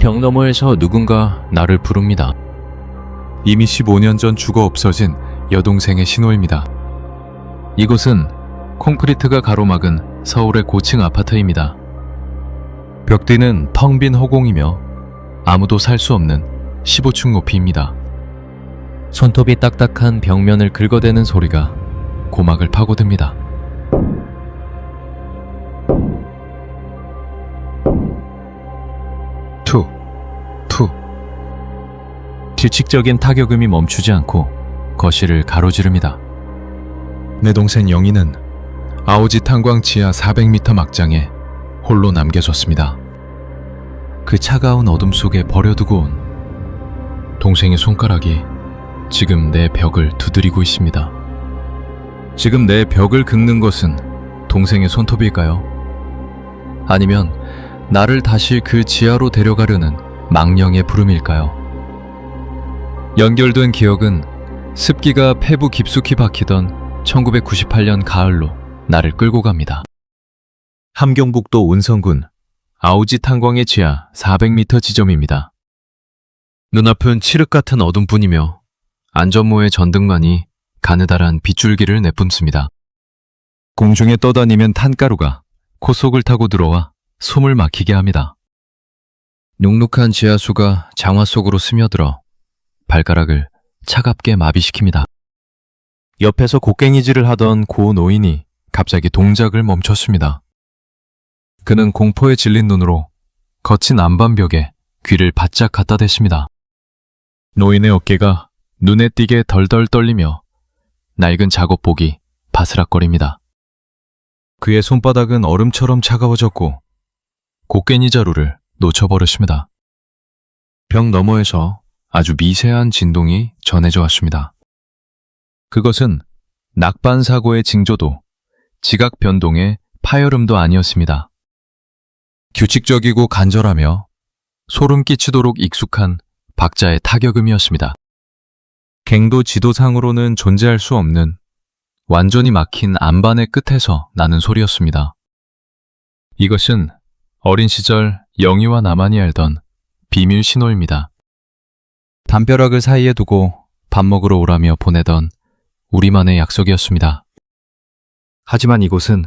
벽 너머에서 누군가 나를 부릅니다. 이미 15년 전 죽어 없어진 여동생의 신호입니다. 이곳은 콘크리트가 가로막은 서울의 고층 아파트입니다. 벽 뒤는 텅 빈 허공이며 아무도 살 수 없는 15층 높이입니다. 손톱이 딱딱한 벽면을 긁어대는 소리가 고막을 파고듭니다. 투. 규칙적인 타격음이 멈추지 않고 거실을 가로지릅니다. 내 동생 영희는 아오지 탄광 지하 400m 막장에 홀로 남겨졌습니다. 그 차가운 어둠 속에 버려두고 온 동생의 손가락이 지금 내 벽을 두드리고 있습니다. 지금 내 벽을 긁는 것은 동생의 손톱일까요? 아니면 나를 다시 그 지하로 데려가려는 망령의 부름일까요? 연결된 기억은 습기가 폐부 깊숙이 박히던 1998년 가을로 나를 끌고 갑니다. 함경북도 온성군 아오지 탄광의 지하 400m 지점입니다. 눈앞은 칠흑 같은 어둠뿐이며 안전모의 전등만이 가느다란 빗줄기를 내뿜습니다. 공중에 떠다니면 탄가루가 콧속을 타고 들어와 숨을 막히게 합니다. 눅눅한 지하수가 장화 속으로 스며들어 발가락을 차갑게 마비시킵니다. 옆에서 곡괭이질을 하던 고 노인이 갑자기 동작을 멈췄습니다. 그는 공포에 질린 눈으로 거친 안반벽에 귀를 바짝 갖다 댔습니다. 노인의 어깨가 눈에 띄게 덜덜 떨리며 낡은 작업복이 바스락거립니다. 그의 손바닥은 얼음처럼 차가워졌고 곡괭이 자루를 놓쳐버렸습니다. 벽 너머에서 아주 미세한 진동이 전해져 왔습니다. 그것은 낙반 사고의 징조도 지각 변동의 파열음도 아니었습니다. 규칙적이고 간절하며 소름 끼치도록 익숙한 박자의 타격음이었습니다. 갱도 지도상으로는 존재할 수 없는 완전히 막힌 안반의 끝에서 나는 소리였습니다. 이것은 어린 시절 영희와 나만이 알던 비밀 신호입니다. 담벼락을 사이에 두고 밥 먹으러 오라며 보내던 우리만의 약속이었습니다. 하지만 이곳은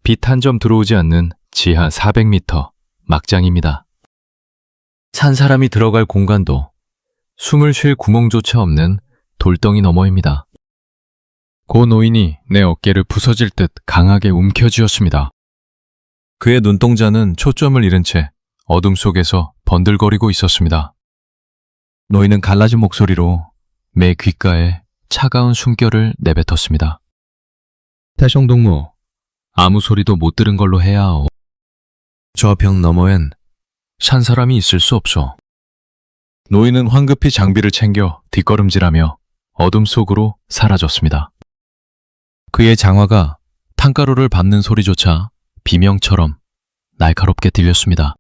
빛 한 점 들어오지 않는 지하 400m 막장입니다. 산 사람이 들어갈 공간도 숨을 쉴 구멍조차 없는 돌덩이 너머입니다. 고 노인이 내 어깨를 부서질 듯 강하게 움켜쥐었습니다. 그의 눈동자는 초점을 잃은 채 어둠 속에서 번들거리고 있었습니다. 노인은 갈라진 목소리로 매 귓가에 차가운 숨결을 내뱉었습니다. 태성동무, 아무 소리도 못 들은 걸로 해야 하오. 저 벽 너머엔 산 사람이 있을 수 없소. 노인은 황급히 장비를 챙겨 뒷걸음질하며 어둠 속으로 사라졌습니다. 그의 장화가 탄가루를 밟는 소리조차 비명처럼 날카롭게 들렸습니다.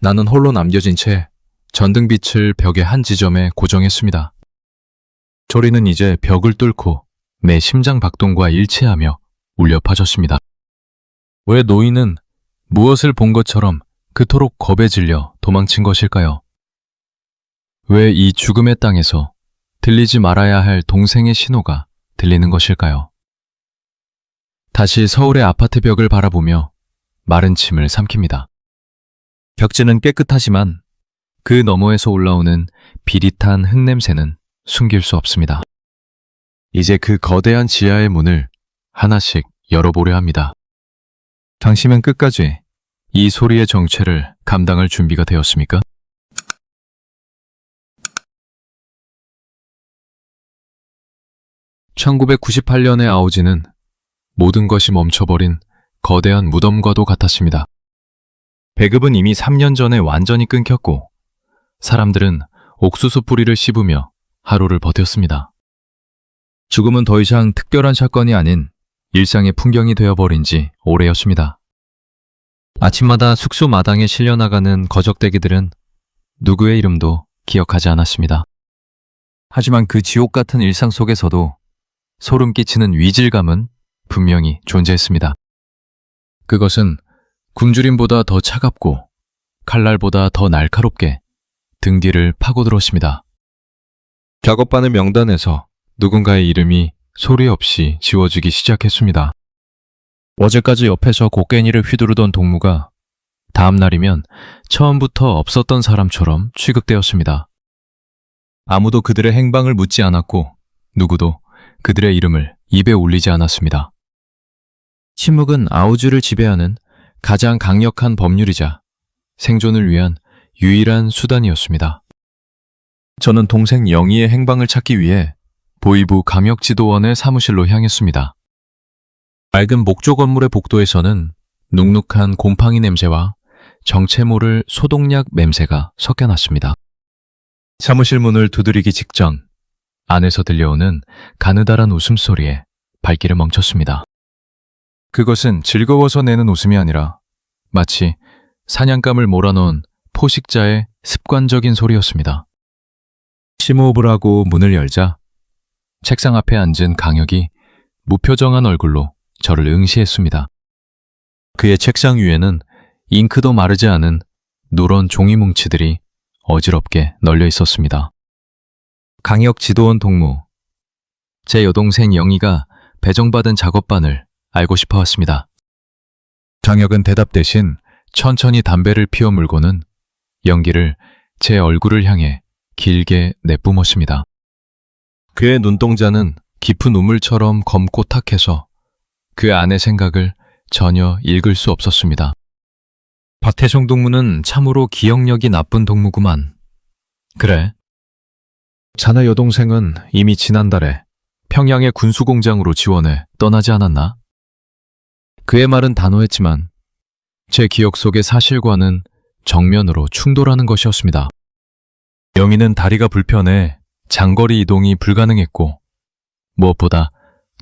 나는 홀로 남겨진 채 전등빛을 벽의 한 지점에 고정했습니다. 소리는 이제 벽을 뚫고 내 심장 박동과 일치하며 울려 퍼졌습니다. 왜 노인은 무엇을 본 것처럼 그토록 겁에 질려 도망친 것일까요? 왜 이 죽음의 땅에서 들리지 말아야 할 동생의 신호가 들리는 것일까요? 다시 서울의 아파트 벽을 바라보며 마른 침을 삼킵니다. 벽지는 깨끗하지만 그 너머에서 올라오는 비릿한 흙냄새는 숨길 수 없습니다. 이제 그 거대한 지하의 문을 하나씩 열어보려 합니다. 당신은 끝까지 이 소리의 정체를 감당할 준비가 되었습니까? (1998년의) 아오지는 모든 것이 멈춰버린 거대한 무덤과도 같았습니다. 배급은 이미 3년 전에 완전히 끊겼고 사람들은 옥수수 뿌리를 씹으며 하루를 버텼습니다. 죽음은 더 이상 특별한 사건이 아닌 일상의 풍경이 되어버린 지 오래였습니다. 아침마다 숙소 마당에 실려나가는 거적대기들은 누구의 이름도 기억하지 않았습니다. 하지만 그 지옥 같은 일상 속에서도 소름 끼치는 위질감은 분명히 존재했습니다. 그것은 굶주림보다 더 차갑고 칼날보다 더 날카롭게 등 뒤를 파고들었습니다. 작업반을 명단에서 누군가의 이름이 소리 없이 지워지기 시작했습니다. 어제까지 옆에서 곡괭이를 휘두르던 동무가 다음 날이면 처음부터 없었던 사람처럼 취급되었습니다. 아무도 그들의 행방을 묻지 않았고 누구도 그들의 이름을 입에 올리지 않았습니다. 침묵은 아우즈를 지배하는 가장 강력한 법률이자 생존을 위한 유일한 수단이었습니다. 저는 동생 영희의 행방을 찾기 위해 보이부 강역지도원의 사무실로 향했습니다. 맑은 목조 건물의 복도에서는 눅눅한 곰팡이 냄새와 정체 모를 소독약 냄새가 섞여났습니다. 사무실 문을 두드리기 직전 안에서 들려오는 가느다란 웃음소리에 발길을 멈췄습니다. 그것은 즐거워서 내는 웃음이 아니라 마치 사냥감을 몰아넣은 포식자의 습관적인 소리였습니다. 심호흡을 하고 문을 열자 책상 앞에 앉은 강혁이 무표정한 얼굴로 저를 응시했습니다. 그의 책상 위에는 잉크도 마르지 않은 누런 종이 뭉치들이 어지럽게 널려 있었습니다. 강혁 지도원 동무, 제 여동생 영희가 배정받은 작업반을 알고 싶어 왔습니다. 강혁은 대답 대신 천천히 담배를 피워 물고는 연기를 제 얼굴을 향해 길게 내뿜었습니다. 그의 눈동자는 깊은 우물처럼 검고 탁해서 그 안의 생각을 전혀 읽을 수 없었습니다. 박태종 동무는 참으로 기억력이 나쁜 동무구만. 그래. 자네 여동생은 이미 지난달에 평양의 군수공장으로 지원해 떠나지 않았나? 그의 말은 단호했지만 제 기억 속의 사실과는 정면으로 충돌하는 것이었습니다. 영희는 다리가 불편해 장거리 이동이 불가능했고 무엇보다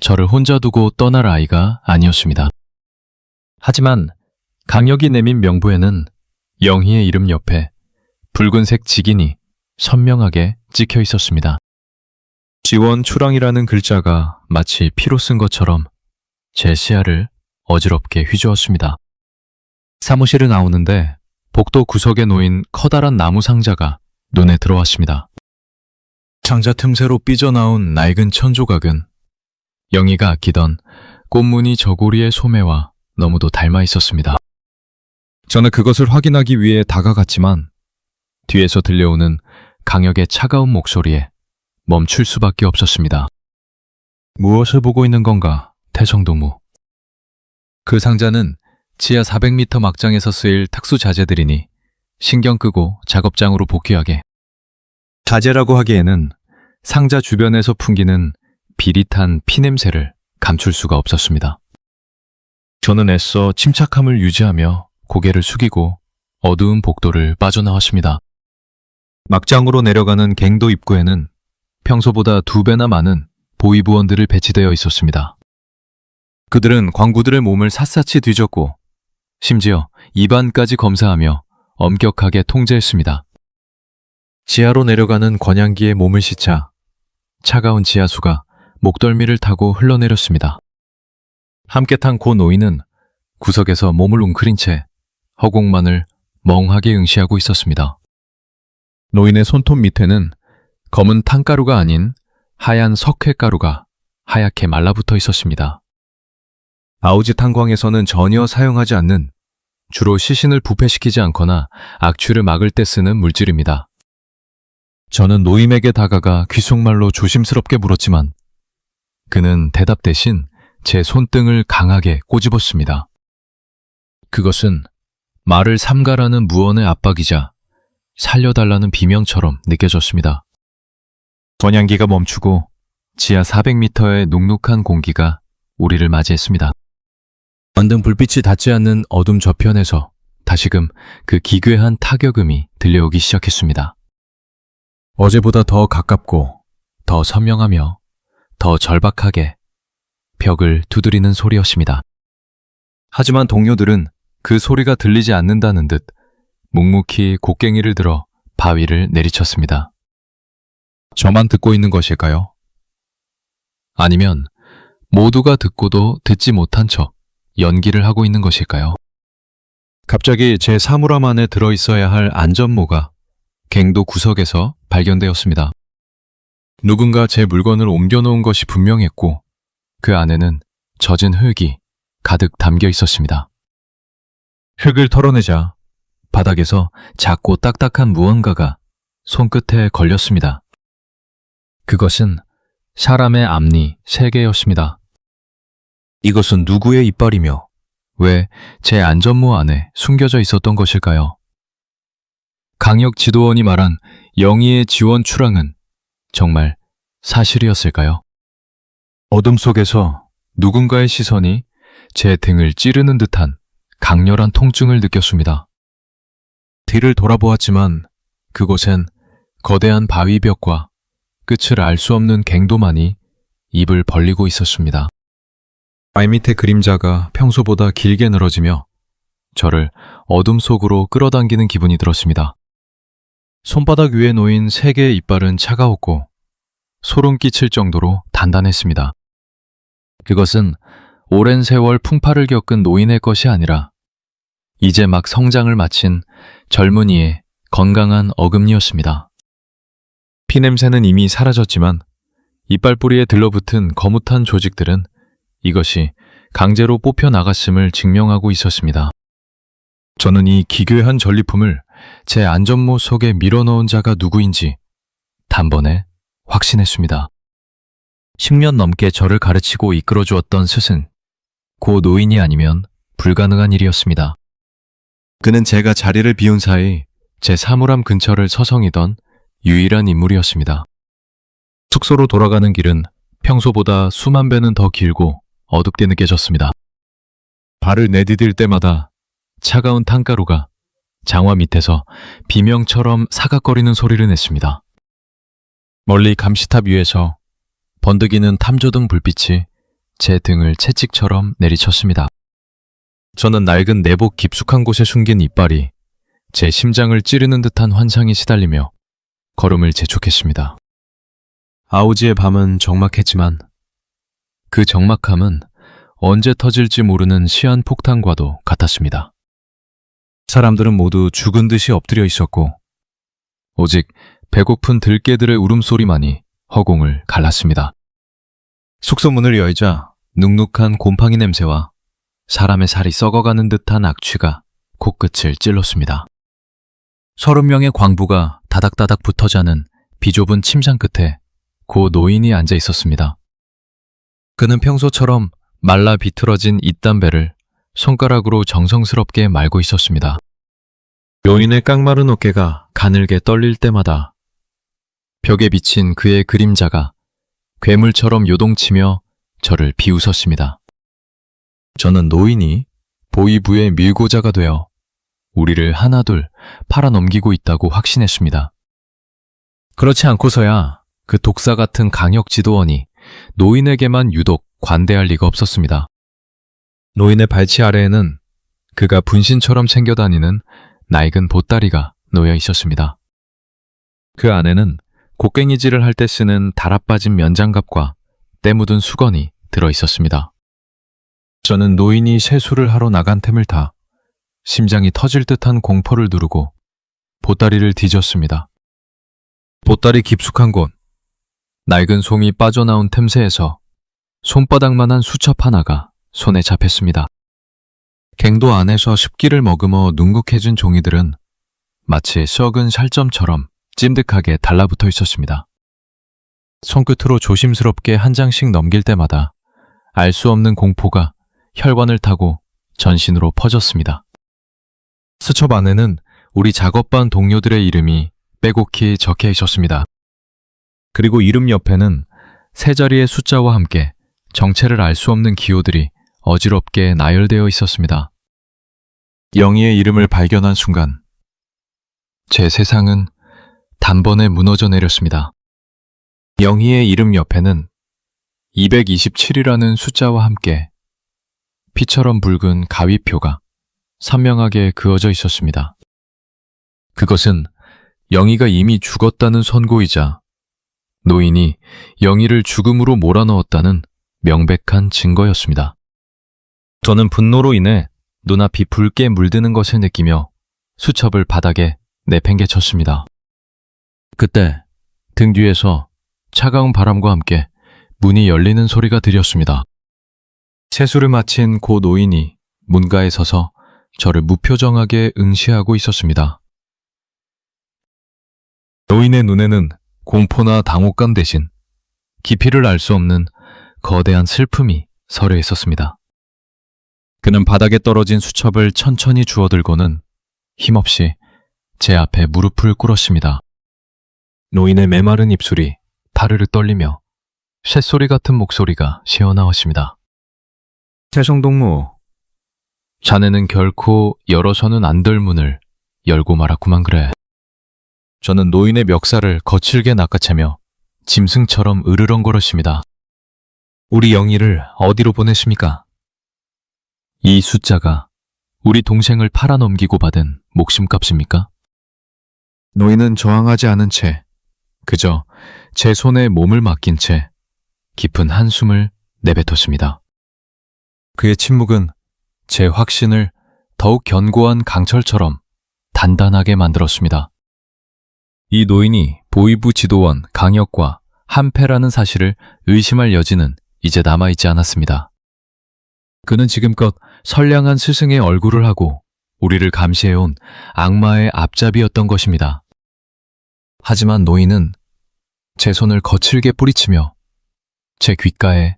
저를 혼자 두고 떠날 아이가 아니었습니다. 하지만 강혁이 내민 명부에는 영희의 이름 옆에 붉은색 직인이 선명하게 찍혀 있었습니다. 지원 출항이라는 글자가 마치 피로 쓴 것처럼 제 시야를 어지럽게 휘저었습니다. 사무실을 나오는데 복도 구석에 놓인 커다란 나무 상자가 눈에 들어왔습니다. 상자 틈새로 삐져나온 낡은 천조각은 영희가 아끼던 꽃무늬 저고리의 소매와 너무도 닮아 있었습니다. 저는 그것을 확인하기 위해 다가갔지만 뒤에서 들려오는 강혁의 차가운 목소리에 멈출 수밖에 없었습니다. 무엇을 보고 있는 건가, 태성동무. 그 상자는 지하 400m 막장에서 쓰일 특수 자재들이니 신경 끄고 작업장으로 복귀하게. 자재라고 하기에는 상자 주변에서 풍기는 비릿한 피냄새를 감출 수가 없었습니다. 저는 애써 침착함을 유지하며 고개를 숙이고 어두운 복도를 빠져나왔습니다. 막장으로 내려가는 갱도 입구에는 평소보다 2배나 많은 보위부원들을 배치되어 있었습니다. 그들은 광구들의 몸을 샅샅이 뒤졌고 심지어 입안까지 검사하며 엄격하게 통제했습니다. 지하로 내려가는 권양기에 몸을 씻자 차가운 지하수가 목덜미를 타고 흘러내렸습니다. 함께 탄 고 노인은 구석에서 몸을 웅크린 채 허공만을 멍하게 응시하고 있었습니다. 노인의 손톱 밑에는 검은 탄가루가 아닌 하얀 석회가루가 하얗게 말라붙어 있었습니다. 아우지 탄광에서는 전혀 사용하지 않는, 주로 시신을 부패시키지 않거나 악취를 막을 때 쓰는 물질입니다. 저는 노임에게 다가가 귓속말로 조심스럽게 물었지만 그는 대답 대신 제 손등을 강하게 꼬집었습니다. 그것은 말을 삼가라는 무언의 압박이자 살려달라는 비명처럼 느껴졌습니다. 권양기가 멈추고 지하 400m의 눅눅한 공기가 우리를 맞이했습니다. 만든 불빛이 닿지 않는 어둠 저편에서 다시금 그 기괴한 타격음이 들려오기 시작했습니다. 어제보다 더 가깝고 더 선명하며 더 절박하게 벽을 두드리는 소리였습니다. 하지만 동료들은 그 소리가 들리지 않는다는 듯 묵묵히 곡괭이를 들어 바위를 내리쳤습니다. 저만 듣고 있는 것일까요? 아니면 모두가 듣고도 듣지 못한 척 연기를 하고 있는 것일까요? 갑자기 제 사물함 안에 들어있어야 할 안전모가 갱도 구석에서 발견되었습니다. 누군가 제 물건을 옮겨놓은 것이 분명했고 그 안에는 젖은 흙이 가득 담겨 있었습니다. 흙을 털어내자 바닥에서 작고 딱딱한 무언가가 손끝에 걸렸습니다. 그것은 사람의 앞니 3개였습니다. 이것은 누구의 이빨이며 왜 제 안전모 안에 숨겨져 있었던 것일까요? 강역 지도원이 말한 영희의 지원 출항은 정말 사실이었을까요? 어둠 속에서 누군가의 시선이 제 등을 찌르는 듯한 강렬한 통증을 느꼈습니다. 뒤를 돌아보았지만 그곳엔 거대한 바위벽과 끝을 알 수 없는 갱도만이 입을 벌리고 있었습니다. 발밑의 그림자가 평소보다 길게 늘어지며 저를 어둠 속으로 끌어당기는 기분이 들었습니다. 손바닥 위에 놓인 3개의 이빨은 차가웠고 소름 끼칠 정도로 단단했습니다. 그것은 오랜 세월 풍파를 겪은 노인의 것이 아니라 이제 막 성장을 마친 젊은이의 건강한 어금니였습니다. 피냄새는 이미 사라졌지만 이빨뿌리에 들러붙은 거뭇한 조직들은 이것이 강제로 뽑혀 나갔음을 증명하고 있었습니다. 저는 이 기괴한 전리품을 제 안전모 속에 밀어넣은 자가 누구인지 단번에 확신했습니다. 10년 넘게 저를 가르치고 이끌어주었던 스승, 고 노인이 아니면 불가능한 일이었습니다. 그는 제가 자리를 비운 사이 제 사물함 근처를 서성이던 유일한 인물이었습니다. 숙소로 돌아가는 길은 평소보다 수만 배는 더 길고 어둡게 느껴졌습니다. 발을 내디딜 때마다 차가운 탄가루가 장화 밑에서 비명처럼 사각거리는 소리를 냈습니다. 멀리 감시탑 위에서 번득이는 탐조등 불빛이 제 등을 채찍처럼 내리쳤습니다. 저는 낡은 내복 깊숙한 곳에 숨긴 이빨이 제 심장을 찌르는 듯한 환상에 시달리며 걸음을 재촉했습니다. 아우지의 밤은 적막했지만 그 적막함은 언제 터질지 모르는 시한폭탄과도 같았습니다. 사람들은 모두 죽은 듯이 엎드려 있었고 오직 배고픈 들개들의 울음소리만이 허공을 갈랐습니다. 숙소 문을 열자 눅눅한 곰팡이 냄새와 사람의 살이 썩어가는 듯한 악취가 코끝을 찔렀습니다. 30명의 광부가 다닥다닥 붙어 자는 비좁은 침상 끝에 고 노인이 앉아 있었습니다. 그는 평소처럼 말라 비틀어진 잇담배를 손가락으로 정성스럽게 말고 있었습니다. 노인의 깡마른 어깨가 가늘게 떨릴 때마다 벽에 비친 그의 그림자가 괴물처럼 요동치며 저를 비웃었습니다. 저는 노인이 보이부의 밀고자가 되어 우리를 하나둘 팔아넘기고 있다고 확신했습니다. 그렇지 않고서야 그 독사 같은 강역 지도원이 노인에게만 유독 관대할 리가 없었습니다. 노인의 발치 아래에는 그가 분신처럼 챙겨다니는 낡은 보따리가 놓여 있었습니다. 그 안에는 곡괭이질을 할 때 쓰는 달아빠진 면장갑과 때 묻은 수건이 들어 있었습니다. 저는 노인이 세수를 하러 나간 틈을 타 심장이 터질 듯한 공포를 누르고 보따리를 뒤졌습니다. 보따리 깊숙한 곳, 낡은 솜이 빠져나온 틈새에서 손바닥만한 수첩 하나가 손에 잡혔습니다. 갱도 안에서 습기를 머금어 눅눅해진 종이들은 마치 썩은 살점처럼 찜득하게 달라붙어 있었습니다. 손끝으로 조심스럽게 한 장씩 넘길 때마다 알 수 없는 공포가 혈관을 타고 전신으로 퍼졌습니다. 수첩 안에는 우리 작업반 동료들의 이름이 빼곡히 적혀 있었습니다. 그리고 이름 옆에는 세 자리의 숫자와 함께 정체를 알 수 없는 기호들이 어지럽게 나열되어 있었습니다. 영희의 이름을 발견한 순간 제 세상은 단번에 무너져 내렸습니다. 영희의 이름 옆에는 227이라는 숫자와 함께 피처럼 붉은 가위표가 선명하게 그어져 있었습니다. 그것은 영희가 이미 죽었다는 선고이자 노인이 영희를 죽음으로 몰아넣었다는 명백한 증거였습니다. 저는 분노로 인해 눈앞이 붉게 물드는 것을 느끼며 수첩을 바닥에 내팽개쳤습니다. 그때 등 뒤에서 차가운 바람과 함께 문이 열리는 소리가 들렸습니다. 세수를 마친 고 노인이 문가에 서서 저를 무표정하게 응시하고 있었습니다. 노인의 눈에는 공포나 당혹감 대신 깊이를 알 수 없는 거대한 슬픔이 서려 있었습니다. 그는 바닥에 떨어진 수첩을 천천히 주워들고는 힘없이 제 앞에 무릎을 꿇었습니다. 노인의 메마른 입술이 파르르 떨리며 쇳소리 같은 목소리가 새어나왔습니다. 태성동무, 자네는 결코 열어서는 안 될 문을 열고 말았구만 그래. 저는 노인의 멱살을 거칠게 낚아채며 짐승처럼 으르렁거렸습니다. 우리 영희를 어디로 보내십니까? 이 숫자가 우리 동생을 팔아넘기고 받은 목숨값입니까? 노인은 저항하지 않은 채 그저 제 손에 몸을 맡긴 채 깊은 한숨을 내뱉었습니다. 그의 침묵은 제 확신을 더욱 견고한 강철처럼 단단하게 만들었습니다. 이 노인이 보위부 지도원 강혁과 한패라는 사실을 의심할 여지는 이제 남아있지 않았습니다. 그는 지금껏 선량한 스승의 얼굴을 하고 우리를 감시해온 악마의 앞잡이였던 것입니다. 하지만 노인은 제 손을 거칠게 뿌리치며 제 귓가에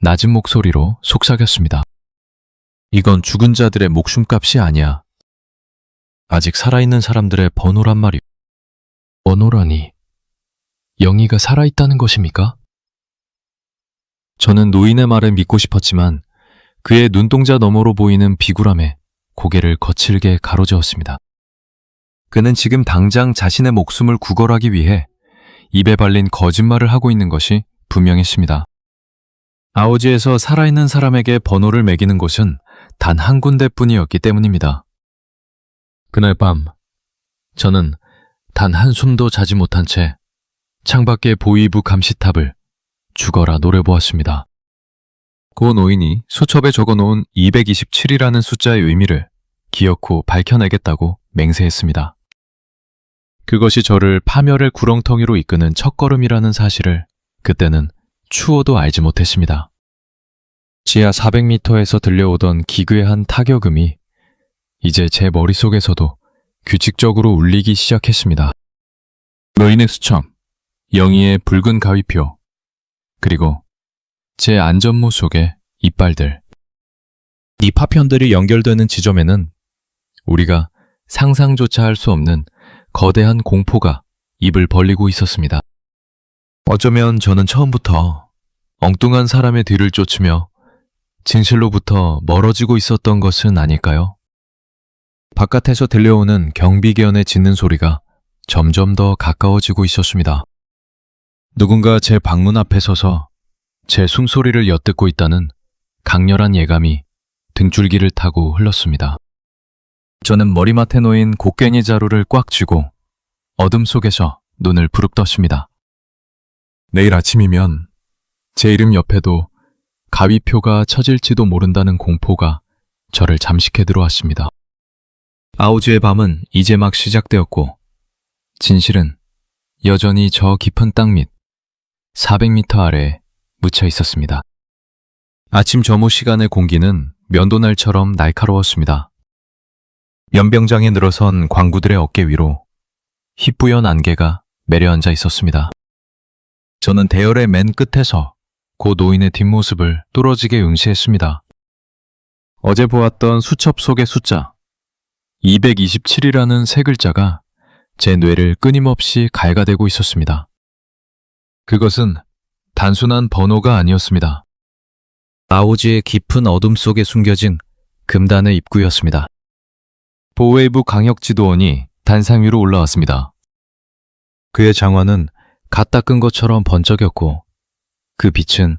낮은 목소리로 속삭였습니다. 이건 죽은 자들의 목숨값이 아니야. 아직 살아있는 사람들의 번호란 말이오. 번호라니, 영희가 살아있다는 것입니까? 저는 노인의 말을 믿고 싶었지만 그의 눈동자 너머로 보이는 비굴함에 고개를 거칠게 가로저었습니다. 그는 지금 당장 자신의 목숨을 구걸하기 위해 입에 발린 거짓말을 하고 있는 것이 분명했습니다. 아오지에서 살아있는 사람에게 번호를 매기는 곳은 단 한 군데뿐이었기 때문입니다. 그날 밤 저는 단 한숨도 자지 못한 채 창밖의 보위부 감시탑을 죽어라 노려보았습니다. 고 노인이 수첩에 적어놓은 227이라는 숫자의 의미를 기어코 밝혀내겠다고 맹세했습니다. 그것이 저를 파멸의 구렁텅이로 이끄는 첫걸음이라는 사실을 그때는 추호도 알지 못했습니다. 지하 400m에서 들려오던 기괴한 타격음이 이제 제 머릿속에서도 규칙적으로 울리기 시작했습니다. 노인의 수첩, 영희의 붉은 가위표, 그리고 제 안전모 속의 이빨들. 이 파편들이 연결되는 지점에는 우리가 상상조차 할 수 없는 거대한 공포가 입을 벌리고 있었습니다. 어쩌면 저는 처음부터 엉뚱한 사람의 뒤를 쫓으며 진실로부터 멀어지고 있었던 것은 아닐까요? 바깥에서 들려오는 경비견의 짖는 소리가 점점 더 가까워지고 있었습니다. 누군가 제 방문 앞에 서서 제 숨소리를 엿듣고 있다는 강렬한 예감이 등줄기를 타고 흘렀습니다. 저는 머리맡에 놓인 곡괭이 자루를 꽉 쥐고 어둠 속에서 눈을 부릅떴습니다. 내일 아침이면 제 이름 옆에도 가위표가 쳐질지도 모른다는 공포가 저를 잠식해 들어왔습니다. 아오즈의 밤은 이제 막 시작되었고 진실은 여전히 저 깊은 땅 밑 400m 아래에 묻혀 있었습니다. 아침 점호 시간의 공기는 면도날처럼 날카로웠습니다. 연병장에 늘어선 광구들의 어깨 위로 희뿌연 안개가 매려앉아 있었습니다. 저는 대열의 맨 끝에서 고 노인의 뒷모습을 뚫어지게 응시했습니다. 어제 보았던 수첩 속의 숫자 227이라는 세 글자가 제 뇌를 끊임없이 갈가대고 있었습니다. 그것은 단순한 번호가 아니었습니다. 아오지의 깊은 어둠 속에 숨겨진 금단의 입구였습니다. 보웨이브 강혁지도원이 단상 위로 올라왔습니다. 그의 장화는 갓 닦은 것처럼 번쩍였고 그 빛은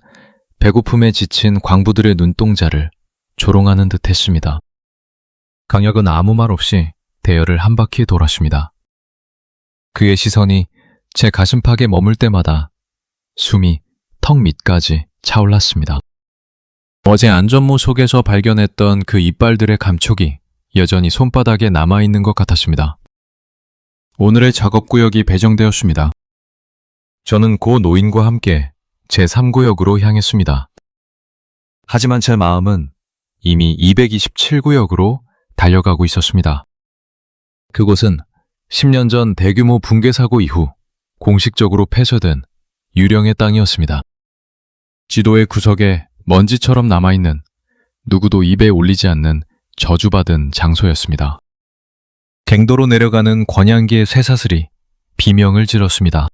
배고픔에 지친 광부들의 눈동자를 조롱하는 듯 했습니다. 강혁은 아무 말 없이 대열을 한 바퀴 돌았습니다. 그의 시선이 제 가슴팍에 머물 때마다 숨이 턱 밑까지 차올랐습니다. 어제 안전모 속에서 발견했던 그 이빨들의 감촉이 여전히 손바닥에 남아있는 것 같았습니다. 오늘의 작업구역이 배정되었습니다. 저는 고 노인과 함께 제3구역으로 향했습니다. 하지만 제 마음은 이미 227구역으로 달려가고 있었습니다. 그곳은 10년 전 대규모 붕괴 사고 이후 공식적으로 폐쇄된 유령의 땅이었습니다. 지도의 구석에 먼지처럼 남아있는 누구도 입에 올리지 않는 저주받은 장소였습니다. 갱도로 내려가는 권양기의 쇠사슬이 비명을 질렀습니다.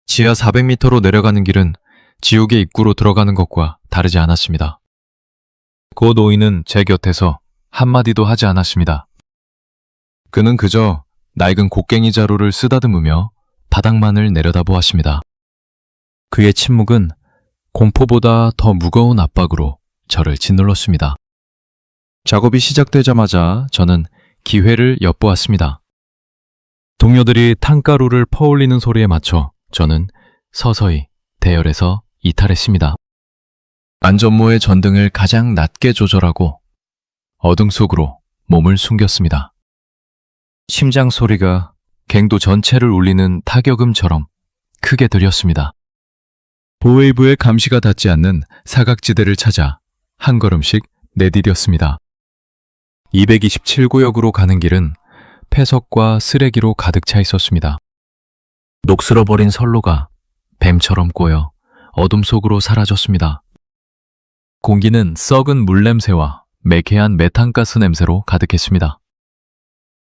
지하 400m로 내려가는 길은 지옥의 입구로 들어가는 것과 다르지 않았습니다. 고 노인은 제 곁에서 한마디도 하지 않았습니다. 그는 그저 낡은 곡괭이 자루를 쓰다듬으며 바닥만을 내려다보았습니다. 그의 침묵은 공포보다 더 무거운 압박으로 저를 짓눌렀습니다. 작업이 시작되자마자 저는 기회를 엿보았습니다. 동료들이 탄가루를 퍼올리는 소리에 맞춰 저는 서서히 대열에서 이탈했습니다. 안전모의 전등을 가장 낮게 조절하고 어둠 속으로 몸을 숨겼습니다. 심장 소리가 갱도 전체를 울리는 타격음처럼 크게 들렸습니다. 보웨이브의 감시가 닿지 않는 사각지대를 찾아 한 걸음씩 내디뎠습니다. 227구역으로 가는 길은 폐석과 쓰레기로 가득 차 있었습니다. 녹슬어버린 선로가 뱀처럼 꼬여 어둠 속으로 사라졌습니다. 공기는 썩은 물냄새와 매캐한 메탄가스 냄새로 가득했습니다.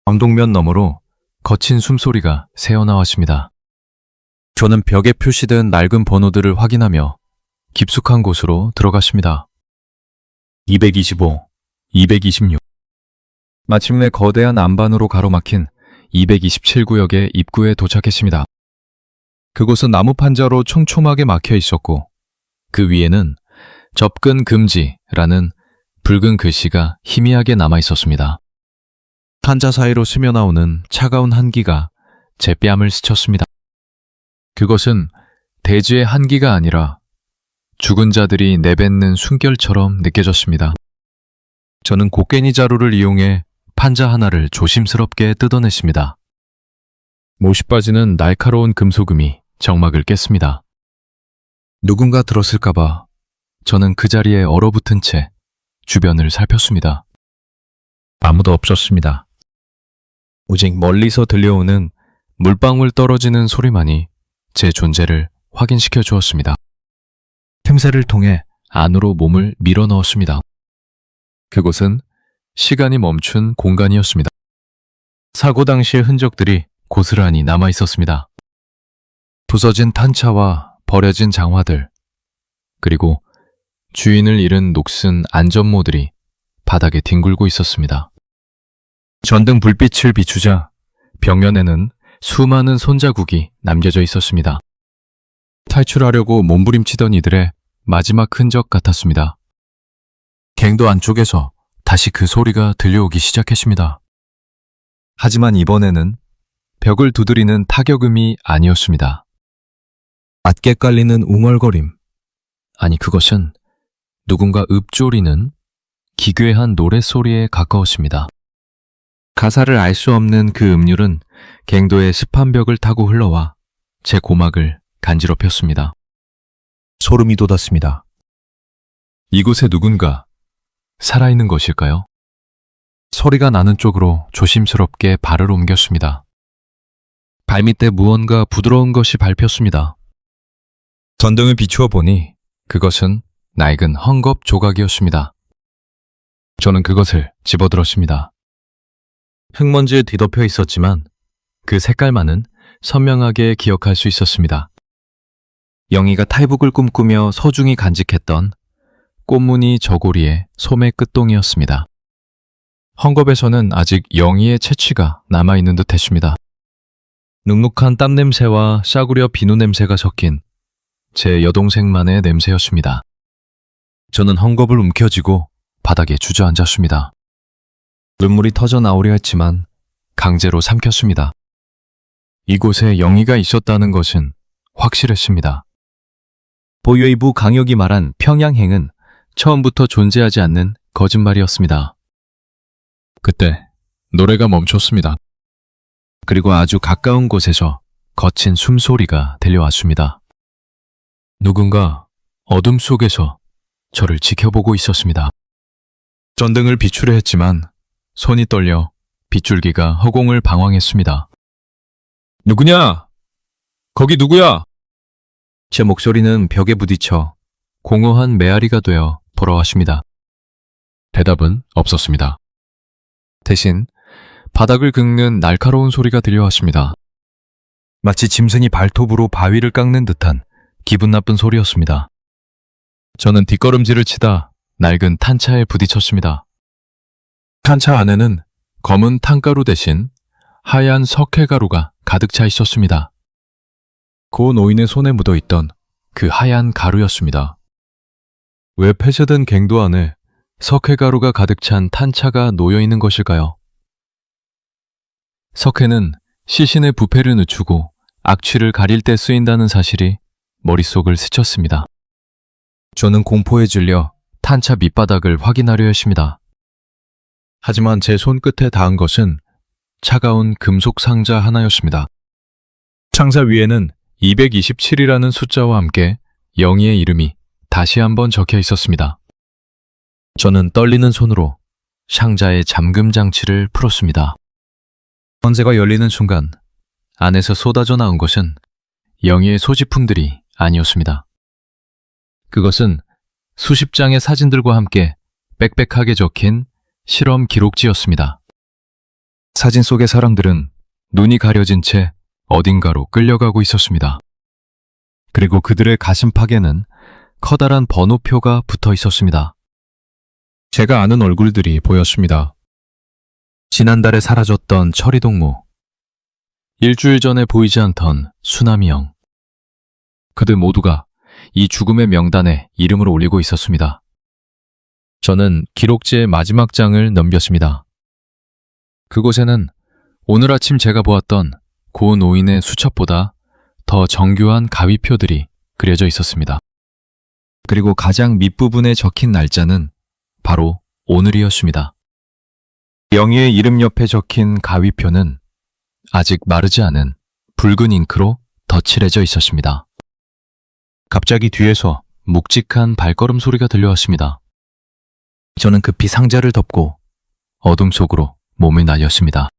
광동면 너머로 거친 숨소리가 새어나왔습니다. 저는 벽에 표시된 낡은 번호들을 확인하며 깊숙한 곳으로 들어갔습니다. 225, 226. 마침내 거대한 안반으로 가로막힌 227구역의 입구에 도착했습니다. 그곳은 나무 판자로 촘촘하게 막혀 있었고 그 위에는 접근 금지라는 붉은 글씨가 희미하게 남아 있었습니다. 판자 사이로 스며나오는 차가운 한기가 제 뺨을 스쳤습니다. 그것은 대지의 한기가 아니라 죽은 자들이 내뱉는 숨결처럼 느껴졌습니다. 저는 곡괭이 자루를 이용해 판자 하나를 조심스럽게 뜯어냈습니다. 못이 빠지는 날카로운 금속음이 정막을 깼습니다. 누군가 들었을까봐 저는 그 자리에 얼어붙은 채 주변을 살폈습니다. 아무도 없었습니다. 오직 멀리서 들려오는 물방울 떨어지는 소리만이 제 존재를 확인시켜 주었습니다. 틈새를 통해 안으로 몸을 밀어 넣었습니다. 그곳은 시간이 멈춘 공간이었습니다. 사고 당시의 흔적들이 고스란히 남아 있었습니다. 부서진 탄차와 버려진 장화들, 그리고 주인을 잃은 녹슨 안전모들이 바닥에 뒹굴고 있었습니다. 전등 불빛을 비추자 벽면에는 수많은 손자국이 남겨져 있었습니다. 탈출하려고 몸부림치던 이들의 마지막 흔적 같았습니다. 갱도 안쪽에서 다시 그 소리가 들려오기 시작했습니다. 하지만 이번에는 벽을 두드리는 타격음이 아니었습니다. 낮게 깔리는 웅얼거림. 아니, 그것은 누군가 읊조리는 기괴한 노랫소리에 가까웠습니다. 가사를 알 수 없는 그 음률은 갱도의 습한 벽을 타고 흘러와 제 고막을 간지럽혔습니다. 소름이 돋았습니다. 이곳에 누군가 살아있는 것일까요? 소리가 나는 쪽으로 조심스럽게 발을 옮겼습니다. 발밑에 무언가 부드러운 것이 밟혔습니다. 전등을 비추어 보니 그것은 낡은 헝겊 조각이었습니다. 저는 그것을 집어들었습니다. 흙먼지에 뒤덮여 있었지만 그 색깔만은 선명하게 기억할 수 있었습니다. 영희가 탈북을 꿈꾸며 소중히 간직했던 꽃무늬 저고리의 소매 끝동이었습니다. 헝겊에서는 아직 영희의 채취가 남아있는 듯 했습니다. 눅눅한 땀 냄새와 싸구려 비누 냄새가 섞인 제 여동생만의 냄새였습니다. 저는 헝겊을 움켜쥐고 바닥에 주저앉았습니다. 눈물이 터져 나오려 했지만 강제로 삼켰습니다. 이곳에 영희가 있었다는 것은 확실했습니다. 보웨이브 강역이 말한 평양행은 처음부터 존재하지 않는 거짓말이었습니다. 그때 노래가 멈췄습니다. 그리고 아주 가까운 곳에서 거친 숨소리가 들려왔습니다. 누군가 어둠 속에서 저를 지켜보고 있었습니다. 전등을 비추려 했지만 손이 떨려 빗줄기가 허공을 방황했습니다. 누구냐? 거기 누구야? 제 목소리는 벽에 부딪혀 공허한 메아리가 되어 돌아왔습니다. 대답은 없었습니다. 대신 바닥을 긁는 날카로운 소리가 들려왔습니다. 마치 짐승이 발톱으로 바위를 깎는 듯한 기분 나쁜 소리였습니다. 저는 뒷걸음질을 치다 낡은 탄차에 부딪혔습니다. 탄차 안에는 검은 탄가루 대신 하얀 석회가루가 가득 차 있었습니다. 고 노인의 손에 묻어있던 그 하얀 가루였습니다. 왜 폐쇄된 갱도 안에 석회가루가 가득 찬 탄차가 놓여있는 것일까요? 석회는 시신의 부패를 늦추고 악취를 가릴 때 쓰인다는 사실이 머릿속을 스쳤습니다. 저는 공포에 질려 탄차 밑바닥을 확인하려 했습니다. 하지만 제 손끝에 닿은 것은 차가운 금속 상자 하나였습니다. 상자 위에는 227이라는 숫자와 함께 영희의 이름이 다시 한번 적혀 있었습니다. 저는 떨리는 손으로 상자의 잠금 장치를 풀었습니다. 선재가 열리는 순간 안에서 쏟아져 나온 것은 영희의 소지품들이 아니었습니다. 그것은 수십 장의 사진들과 함께 빽빽하게 적힌 실험 기록지였습니다. 사진 속의 사람들은 눈이 가려진 채 어딘가로 끌려가고 있었습니다. 그리고 그들의 가슴팍에는 커다란 번호표가 붙어 있었습니다. 제가 아는 얼굴들이 보였습니다. 지난달에 사라졌던 철이동무, 일주일 전에 보이지 않던 수나미 형. 그들 모두가 이 죽음의 명단에 이름을 올리고 있었습니다. 저는 기록지의 마지막 장을 넘겼습니다. 그곳에는 오늘 아침 제가 보았던 고 노인의 수첩보다 더 정교한 가위표들이 그려져 있었습니다. 그리고 가장 밑부분에 적힌 날짜는 바로 오늘이었습니다. 영희의 이름 옆에 적힌 가위표는 아직 마르지 않은 붉은 잉크로 덧칠해져 있었습니다. 갑자기 뒤에서 묵직한 발걸음 소리가 들려왔습니다. 저는 급히 상자를 덮고 어둠 속으로 몸을 날렸습니다.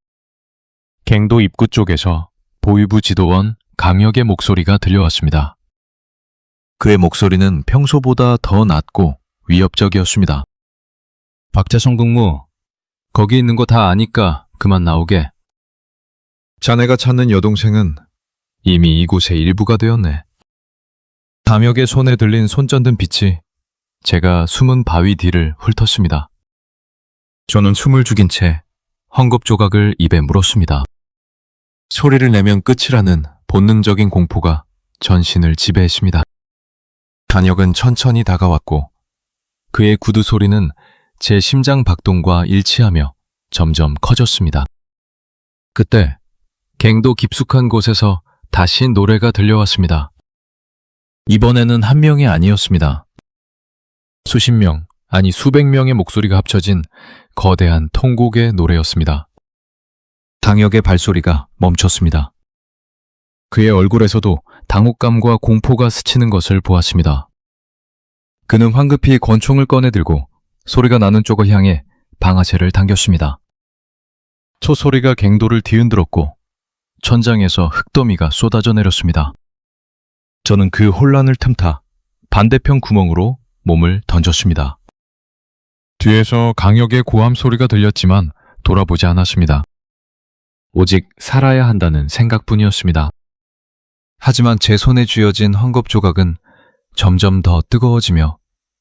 갱도 입구 쪽에서 보위부 지도원 강혁의 목소리가 들려왔습니다. 그의 목소리는 평소보다 더 낮고 위협적이었습니다. 박자성 국무, 거기 있는 거 다 아니까 그만 나오게. 자네가 찾는 여동생은 이미 이곳의 일부가 되었네. 감혁의 손에 들린 손전등 빛이 제가 숨은 바위 뒤를 훑었습니다. 저는 숨을 죽인 채 헝겊 조각을 입에 물었습니다. 소리를 내면 끝이라는 본능적인 공포가 전신을 지배했습니다. 감혁은 천천히 다가왔고 그의 구두 소리는 제 심장 박동과 일치하며 점점 커졌습니다. 그때 갱도 깊숙한 곳에서 다시 노래가 들려왔습니다. 이번에는 한 명이 아니었습니다. 수십 명, 아니 수백 명의 목소리가 합쳐진 거대한 통곡의 노래였습니다. 강혁의 발소리가 멈췄습니다. 그의 얼굴에서도 당혹감과 공포가 스치는 것을 보았습니다. 그는 황급히 권총을 꺼내들고 소리가 나는 쪽을 향해 방아쇠를 당겼습니다. 초소리가 갱도를 뒤흔들었고 천장에서 흙더미가 쏟아져 내렸습니다. 저는 그 혼란을 틈타 반대편 구멍으로 몸을 던졌습니다. 뒤에서 강혁의 고함 소리가 들렸지만 돌아보지 않았습니다. 오직 살아야 한다는 생각뿐이었습니다. 하지만 제 손에 쥐어진 헝겊 조각은 점점 더 뜨거워지며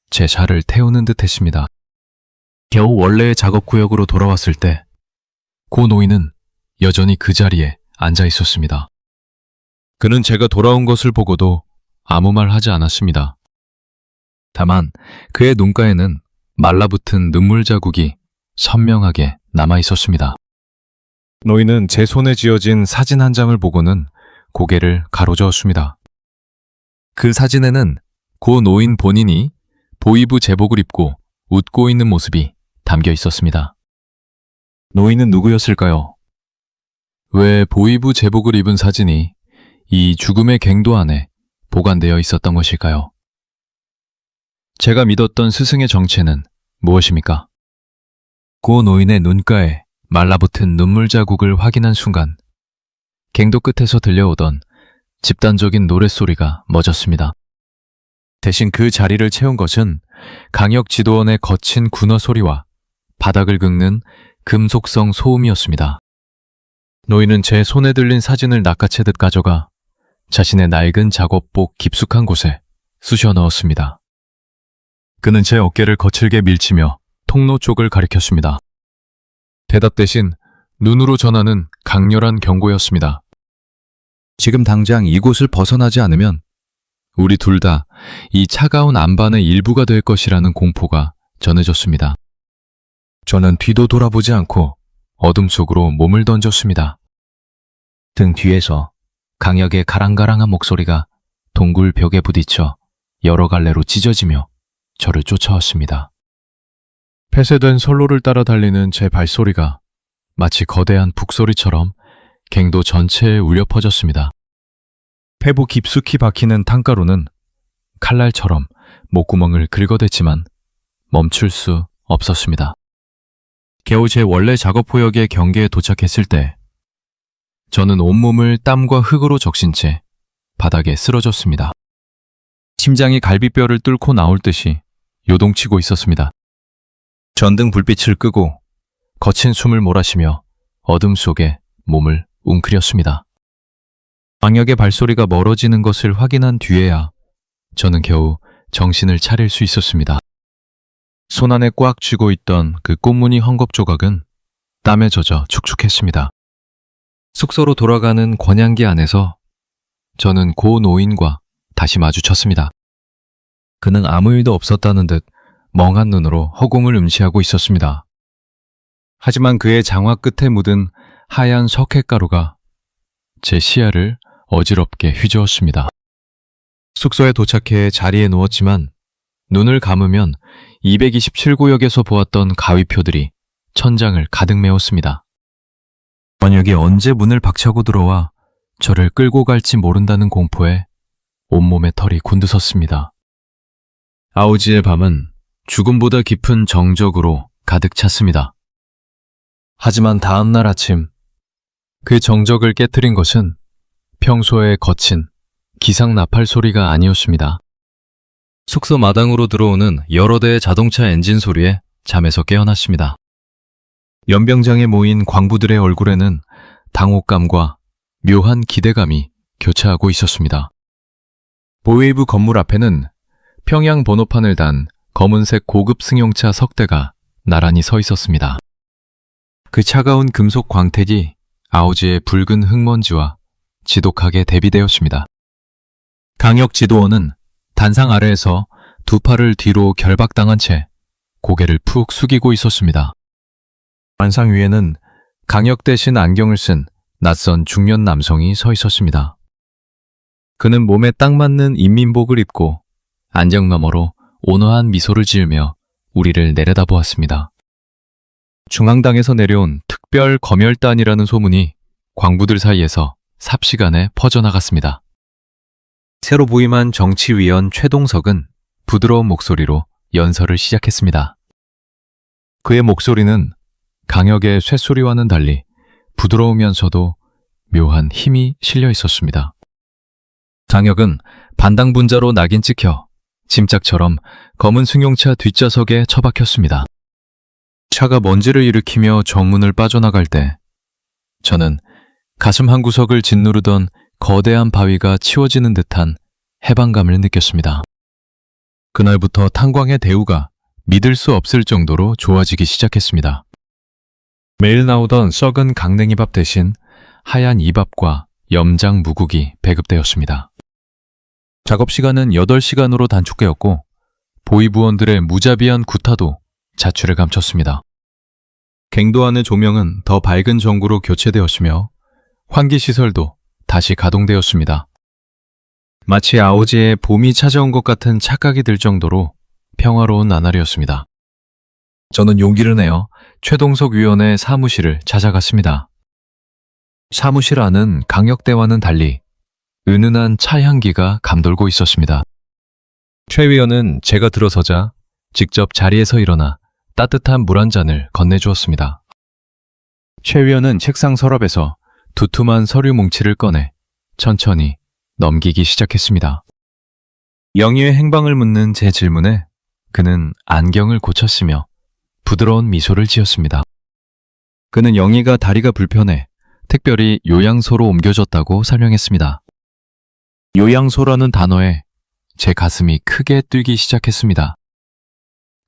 제 살을 태우는 듯 했습니다. 겨우 원래의 작업 구역으로 돌아왔을 때 고 노인은 여전히 그 자리에 앉아 있었습니다. 그는 제가 돌아온 것을 보고도 아무 말 하지 않았습니다. 다만 그의 눈가에는 말라붙은 눈물 자국이 선명하게 남아 있었습니다. 노인은 제 손에 쥐어진 사진 한 장을 보고는 고개를 가로저었습니다. 그 사진에는 고 노인 본인이 보이부 제복을 입고 웃고 있는 모습이 담겨 있었습니다. 노인은 누구였을까요? 왜 보이부 제복을 입은 사진이 이 죽음의 갱도 안에 보관되어 있었던 것일까요? 제가 믿었던 스승의 정체는 무엇입니까? 고 노인의 눈가에 말라붙은 눈물 자국을 확인한 순간 갱도 끝에서 들려오던 집단적인 노랫소리가 멎었습니다. 대신 그 자리를 채운 것은 강역 지도원의 거친 군어 소리와 바닥을 긁는 금속성 소음이었습니다. 노인은 제 손에 들린 사진을 낚아채듯 가져가 자신의 낡은 작업복 깊숙한 곳에 쑤셔 넣었습니다. 그는 제 어깨를 거칠게 밀치며 통로 쪽을 가리켰습니다. 대답 대신 눈으로 전하는 강렬한 경고였습니다. 지금 당장 이곳을 벗어나지 않으면 우리 둘 다 이 차가운 안반의 일부가 될 것이라는 공포가 전해졌습니다. 저는 뒤도 돌아보지 않고 어둠 속으로 몸을 던졌습니다. 등 뒤에서 강역의 가랑가랑한 목소리가 동굴 벽에 부딪혀 여러 갈래로 찢어지며 저를 쫓아왔습니다. 폐쇄된 선로를 따라 달리는 제 발소리가 마치 거대한 북소리처럼 갱도 전체에 울려 퍼졌습니다. 폐부 깊숙이 박히는 탕가루는 칼날처럼 목구멍을 긁어댔지만 멈출 수 없었습니다. 겨우 제 원래 작업포역의 경계에 도착했을 때 저는 온몸을 땀과 흙으로 적신 채 바닥에 쓰러졌습니다. 심장이 갈비뼈를 뚫고 나올 듯이 요동치고 있었습니다. 전등 불빛을 끄고 거친 숨을 몰아쉬며 어둠 속에 몸을 웅크렸습니다. 강역의 발소리가 멀어지는 것을 확인한 뒤에야 저는 겨우 정신을 차릴 수 있었습니다. 손 안에 꽉 쥐고 있던 그 꽃무늬 헝겊 조각은 땀에 젖어 축축했습니다. 숙소로 돌아가는 권양기 안에서 저는 고 노인과 다시 마주쳤습니다. 그는 아무 일도 없었다는 듯 멍한 눈으로 허공을 음시하고 있었습니다. 하지만 그의 장화 끝에 묻은 하얀 석회가루가 제 시야를 어지럽게 휘저었습니다. 숙소에 도착해 자리에 누웠지만 눈을 감으면 227구역에서 보았던 가위표들이 천장을 가득 메웠습니다. 권역이 언제 문을 박차고 들어와 저를 끌고 갈지 모른다는 공포에 온몸의 털이 곤두섰습니다. 아우지의 밤은 죽음보다 깊은 정적으로 가득 찼습니다. 하지만 다음 날 아침 그 정적을 깨트린 것은 평소에 거친 기상 나팔 소리가 아니었습니다. 숙소 마당으로 들어오는 여러 대의 자동차 엔진 소리에 잠에서 깨어났습니다. 연병장에 모인 광부들의 얼굴에는 당혹감과 묘한 기대감이 교차하고 있었습니다. 보웨이브 건물 앞에는 평양 번호판을 단 검은색 고급 승용차 석 대가 나란히 서 있었습니다. 그 차가운 금속 광택이 아우지의 붉은 흙먼지와 지독하게 대비되었습니다. 강역 지도원은 단상 아래에서 두 팔을 뒤로 결박당한 채 고개를 푹 숙이고 있었습니다. 관상 위에는 강역 대신 안경을 쓴 낯선 중년 남성이 서 있었습니다. 그는 몸에 딱 맞는 인민복을 입고 안경 너머로 온화한 미소를 지으며 우리를 내려다보았습니다. 중앙당에서 내려온 특별 검열단이라는 소문이 광부들 사이에서 삽시간에 퍼져나갔습니다. 새로 부임한 정치위원 최동석은 부드러운 목소리로 연설을 시작했습니다. 그의 목소리는 강역의 쇳소리와는 달리 부드러우면서도 묘한 힘이 실려 있었습니다. 강역은 반당분자로 낙인 찍혀 짐짝처럼 검은 승용차 뒷좌석에 처박혔습니다. 차가 먼지를 일으키며 정문을 빠져나갈 때 저는 가슴 한구석을 짓누르던 거대한 바위가 치워지는 듯한 해방감을 느꼈습니다. 그날부터 탄광의 대우가 믿을 수 없을 정도로 좋아지기 시작했습니다. 매일 나오던 썩은 강냉이밥 대신 하얀 이밥과 염장 무국이 배급되었습니다. 작업 시간은 8시간으로 단축되었고 보이부원들의 무자비한 구타도 자취를 감췄습니다. 갱도 안의 조명은 더 밝은 전구로 교체되었으며 환기시설도 다시 가동되었습니다. 마치 아오지에 봄이 찾아온 것 같은 착각이 들 정도로 평화로운 나날이었습니다. 저는 용기를 내어 최동석 위원의 사무실을 찾아갔습니다. 사무실 안은 강력대와는 달리 은은한 차향기가 감돌고 있었습니다. 최 위원은 제가 들어서자 직접 자리에서 일어나 따뜻한 물 한 잔을 건네주었습니다. 최 위원은 책상 서랍에서 두툼한 서류 뭉치를 꺼내 천천히 넘기기 시작했습니다. 영희의 행방을 묻는 제 질문에 그는 안경을 고쳤으며 부드러운 미소를 지었습니다. 그는 영희가 다리가 불편해 특별히 요양소로 옮겨졌다고 설명했습니다. 요양소라는 단어에 제 가슴이 크게 뛰기 시작했습니다.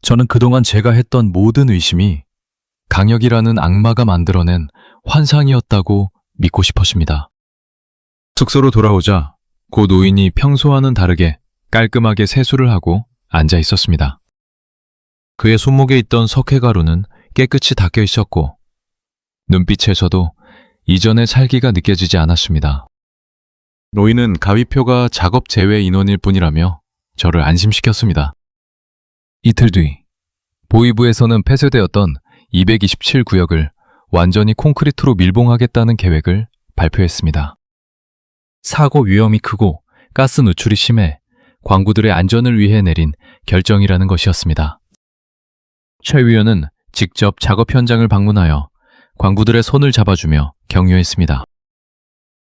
저는 그동안 제가 했던 모든 의심이 강혁이라는 악마가 만들어낸 환상이었다고 믿고 싶었습니다. 숙소로 돌아오자 고 노인이 평소와는 다르게 깔끔하게 세수를 하고 앉아 있었습니다. 그의 손목에 있던 석회가루는 깨끗이 닦여 있었고 눈빛에서도 이전의 살기가 느껴지지 않았습니다. 노인은 가위표가 작업 제외 인원일 뿐이라며 저를 안심시켰습니다. 이틀 뒤 보이부에서는 폐쇄되었던 227구역을 완전히 콘크리트로 밀봉하겠다는 계획을 발표했습니다. 사고 위험이 크고 가스 누출이 심해 광구들의 안전을 위해 내린 결정이라는 것이었습니다. 최 위원은 직접 작업 현장을 방문하여 광구들의 손을 잡아주며 격려했습니다.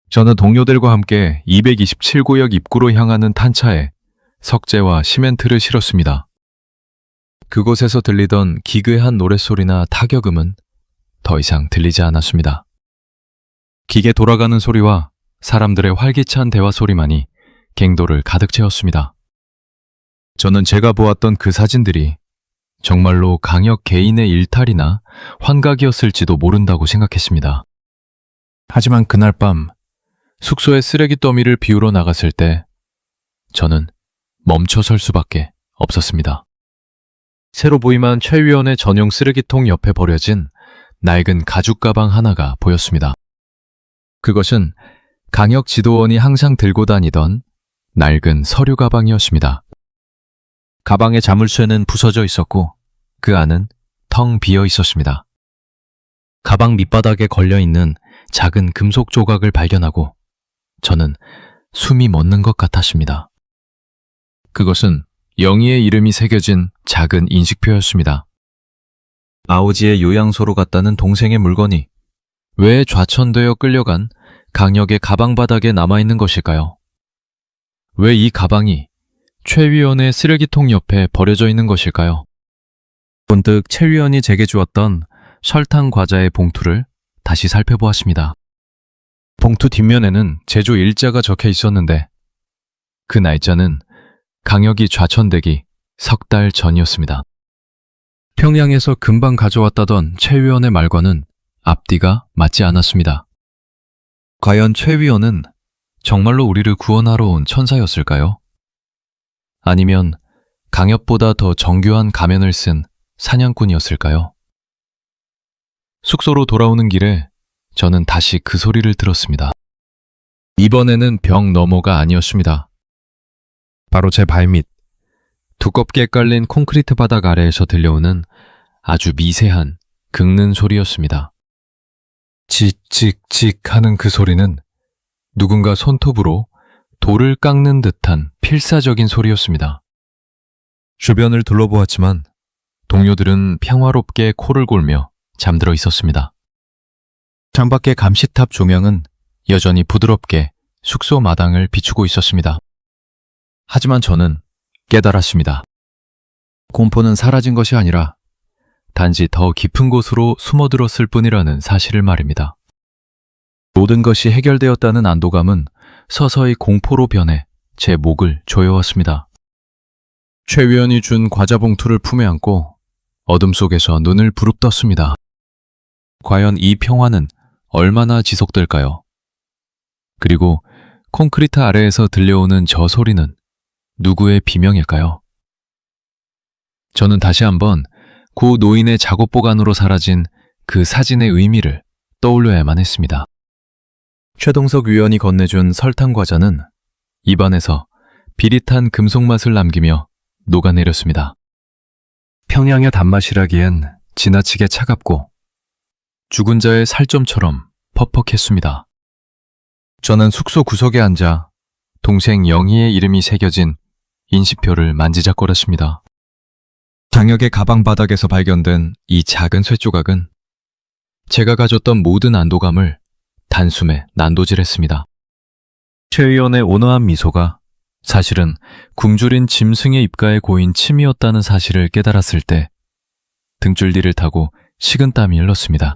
저는 동료들과 함께 227구역 입구로 향하는 탄차에 석재와 시멘트를 실었습니다. 그곳에서 들리던 기괴한 노랫소리나 타격음은 더 이상 들리지 않았습니다. 기계 돌아가는 소리와 사람들의 활기찬 대화 소리만이 갱도를 가득 채웠습니다. 저는 제가 보았던 그 사진들이 정말로 강혁 개인의 일탈이나 환각이었을지도 모른다고 생각했습니다. 하지만 그날 밤 숙소의 쓰레기 더미를 비우러 나갔을 때 저는 멈춰설 수밖에 없었습니다. 새로 부임한 최 위원의 전용 쓰레기통 옆에 버려진 낡은 가죽 가방 하나가 보였습니다. 그것은 강혁 지도원이 항상 들고 다니던 낡은 서류 가방이었습니다. 가방의 자물쇠는 부서져 있었고 그 안은 텅 비어 있었습니다. 가방 밑바닥에 걸려있는 작은 금속 조각을 발견하고 저는 숨이 멎는 것 같았습니다. 그것은 영희의 이름이 새겨진 작은 인식표였습니다. 아오지의 요양소로 갔다는 동생의 물건이 왜 좌천되어 끌려간 강혁의 가방 바닥에 남아있는 것일까요? 왜 이 가방이 최 위원의 쓰레기통 옆에 버려져 있는 것일까요? 문득 최 위원이 제게 주었던 설탕 과자의 봉투를 다시 살펴보았습니다. 봉투 뒷면에는 제조 일자가 적혀 있었는데 그 날짜는 강혁이 좌천되기 석 달 전이었습니다. 평양에서 금방 가져왔다던 최 위원의 말과는 앞뒤가 맞지 않았습니다. 과연 최 위원은 정말로 우리를 구원하러 온 천사였을까요? 아니면 강혁보다 더 정교한 가면을 쓴 사냥꾼이었을까요? 숙소로 돌아오는 길에 저는 다시 그 소리를 들었습니다. 이번에는 벽 너머가 아니었습니다. 바로 제 발밑, 두껍게 깔린 콘크리트 바닥 아래에서 들려오는 아주 미세한 긁는 소리였습니다. 칙칙칙 하는 그 소리는 누군가 손톱으로 돌을 깎는 듯한 필사적인 소리였습니다. 주변을 둘러보았지만 동료들은 평화롭게 코를 골며 잠들어 있었습니다. 창밖의 감시탑 조명은 여전히 부드럽게 숙소 마당을 비추고 있었습니다. 하지만 저는 깨달았습니다. 공포는 사라진 것이 아니라 단지 더 깊은 곳으로 숨어들었을 뿐이라는 사실을 말입니다. 모든 것이 해결되었다는 안도감은 서서히 공포로 변해 제 목을 조여왔습니다. 최 위원이 준 과자 봉투를 품에 안고 어둠 속에서 눈을 부릅떴습니다. 과연 이 평화는 얼마나 지속될까요? 그리고 콘크리트 아래에서 들려오는 저 소리는 누구의 비명일까요? 저는 다시 한번 고 노인의 작업 보관으로 사라진 그 사진의 의미를 떠올려야만 했습니다. 최동석 위원이 건네준 설탕 과자는 입안에서 비릿한 금속 맛을 남기며 녹아내렸습니다. 평양의 단맛이라기엔 지나치게 차갑고 죽은 자의 살점처럼 퍽퍽했습니다. 저는 숙소 구석에 앉아 동생 영희의 이름이 새겨진 인식표를 만지작거렸습니다. 장혁의 가방 바닥에서 발견된 이 작은 쇠조각은 제가 가졌던 모든 안도감을 단숨에 난도질했습니다. 최 의원의 온화한 미소가 사실은 굶주린 짐승의 입가에 고인 침이었다는 사실을 깨달았을 때 등줄기를 타고 식은땀이 흘렀습니다.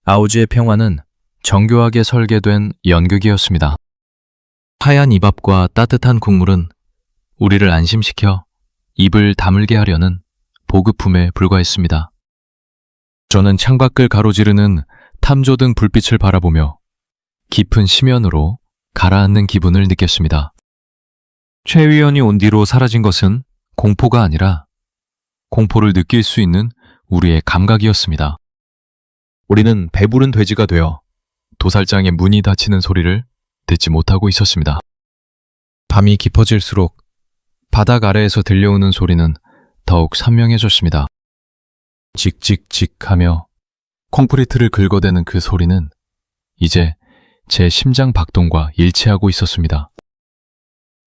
아우지의 평화는 정교하게 설계된 연극이었습니다. 하얀 이밥과 따뜻한 국물은 우리를 안심시켜 입을 다물게 하려는 보급품에 불과했습니다. 저는 창밖을 가로지르는 탐조등 불빛을 바라보며 깊은 심연으로 가라앉는 기분을 느꼈습니다. 최 위원이 온 뒤로 사라진 것은 공포가 아니라 공포를 느낄 수 있는 우리의 감각이었습니다. 우리는 배부른 돼지가 되어 도살장의 문이 닫히는 소리를 듣지 못하고 있었습니다. 밤이 깊어질수록 바닥 아래에서 들려오는 소리는 더욱 선명해졌습니다. 직직직하며 콘크리트를 긁어대는 그 소리는 이제 제 심장 박동과 일치하고 있었습니다.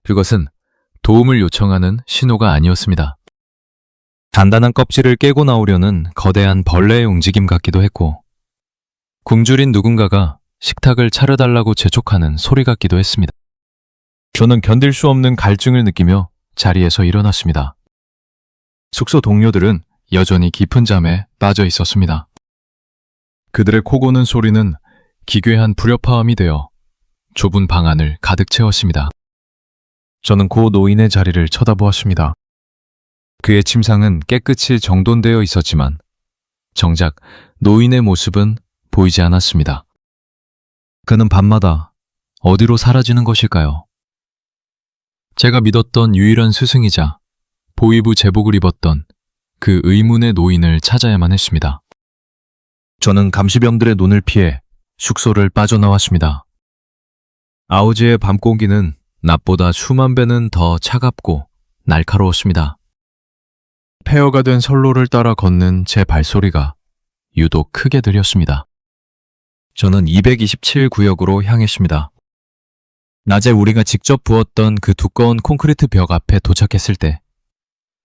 그것은 도움을 요청하는 신호가 아니었습니다. 단단한 껍질을 깨고 나오려는 거대한 벌레의 움직임 같기도 했고 굶주린 누군가가 식탁을 차려달라고 재촉하는 소리 같기도 했습니다. 저는 견딜 수 없는 갈증을 느끼며 자리에서 일어났습니다. 숙소 동료들은 여전히 깊은 잠에 빠져 있었습니다. 그들의 코 고는 소리는 기괴한 불협화음이 되어 좁은 방 안을 가득 채웠습니다. 저는 고 노인의 자리를 쳐다보았습니다. 그의 침상은 깨끗이 정돈되어 있었지만 정작 노인의 모습은 보이지 않았습니다. 그는 밤마다 어디로 사라지는 것일까요? 제가 믿었던 유일한 스승이자 보위부 제복을 입었던 그 의문의 노인을 찾아야만 했습니다. 저는 감시병들의 눈을 피해 숙소를 빠져나왔습니다. 아우지의 밤 공기는 낮보다 수만 배는 더 차갑고 날카로웠습니다. 폐허가 된 선로를 따라 걷는 제 발소리가 유독 크게 들렸습니다. 저는 227구역으로 향했습니다. 낮에 우리가 직접 부었던 그 두꺼운 콘크리트 벽 앞에 도착했을 때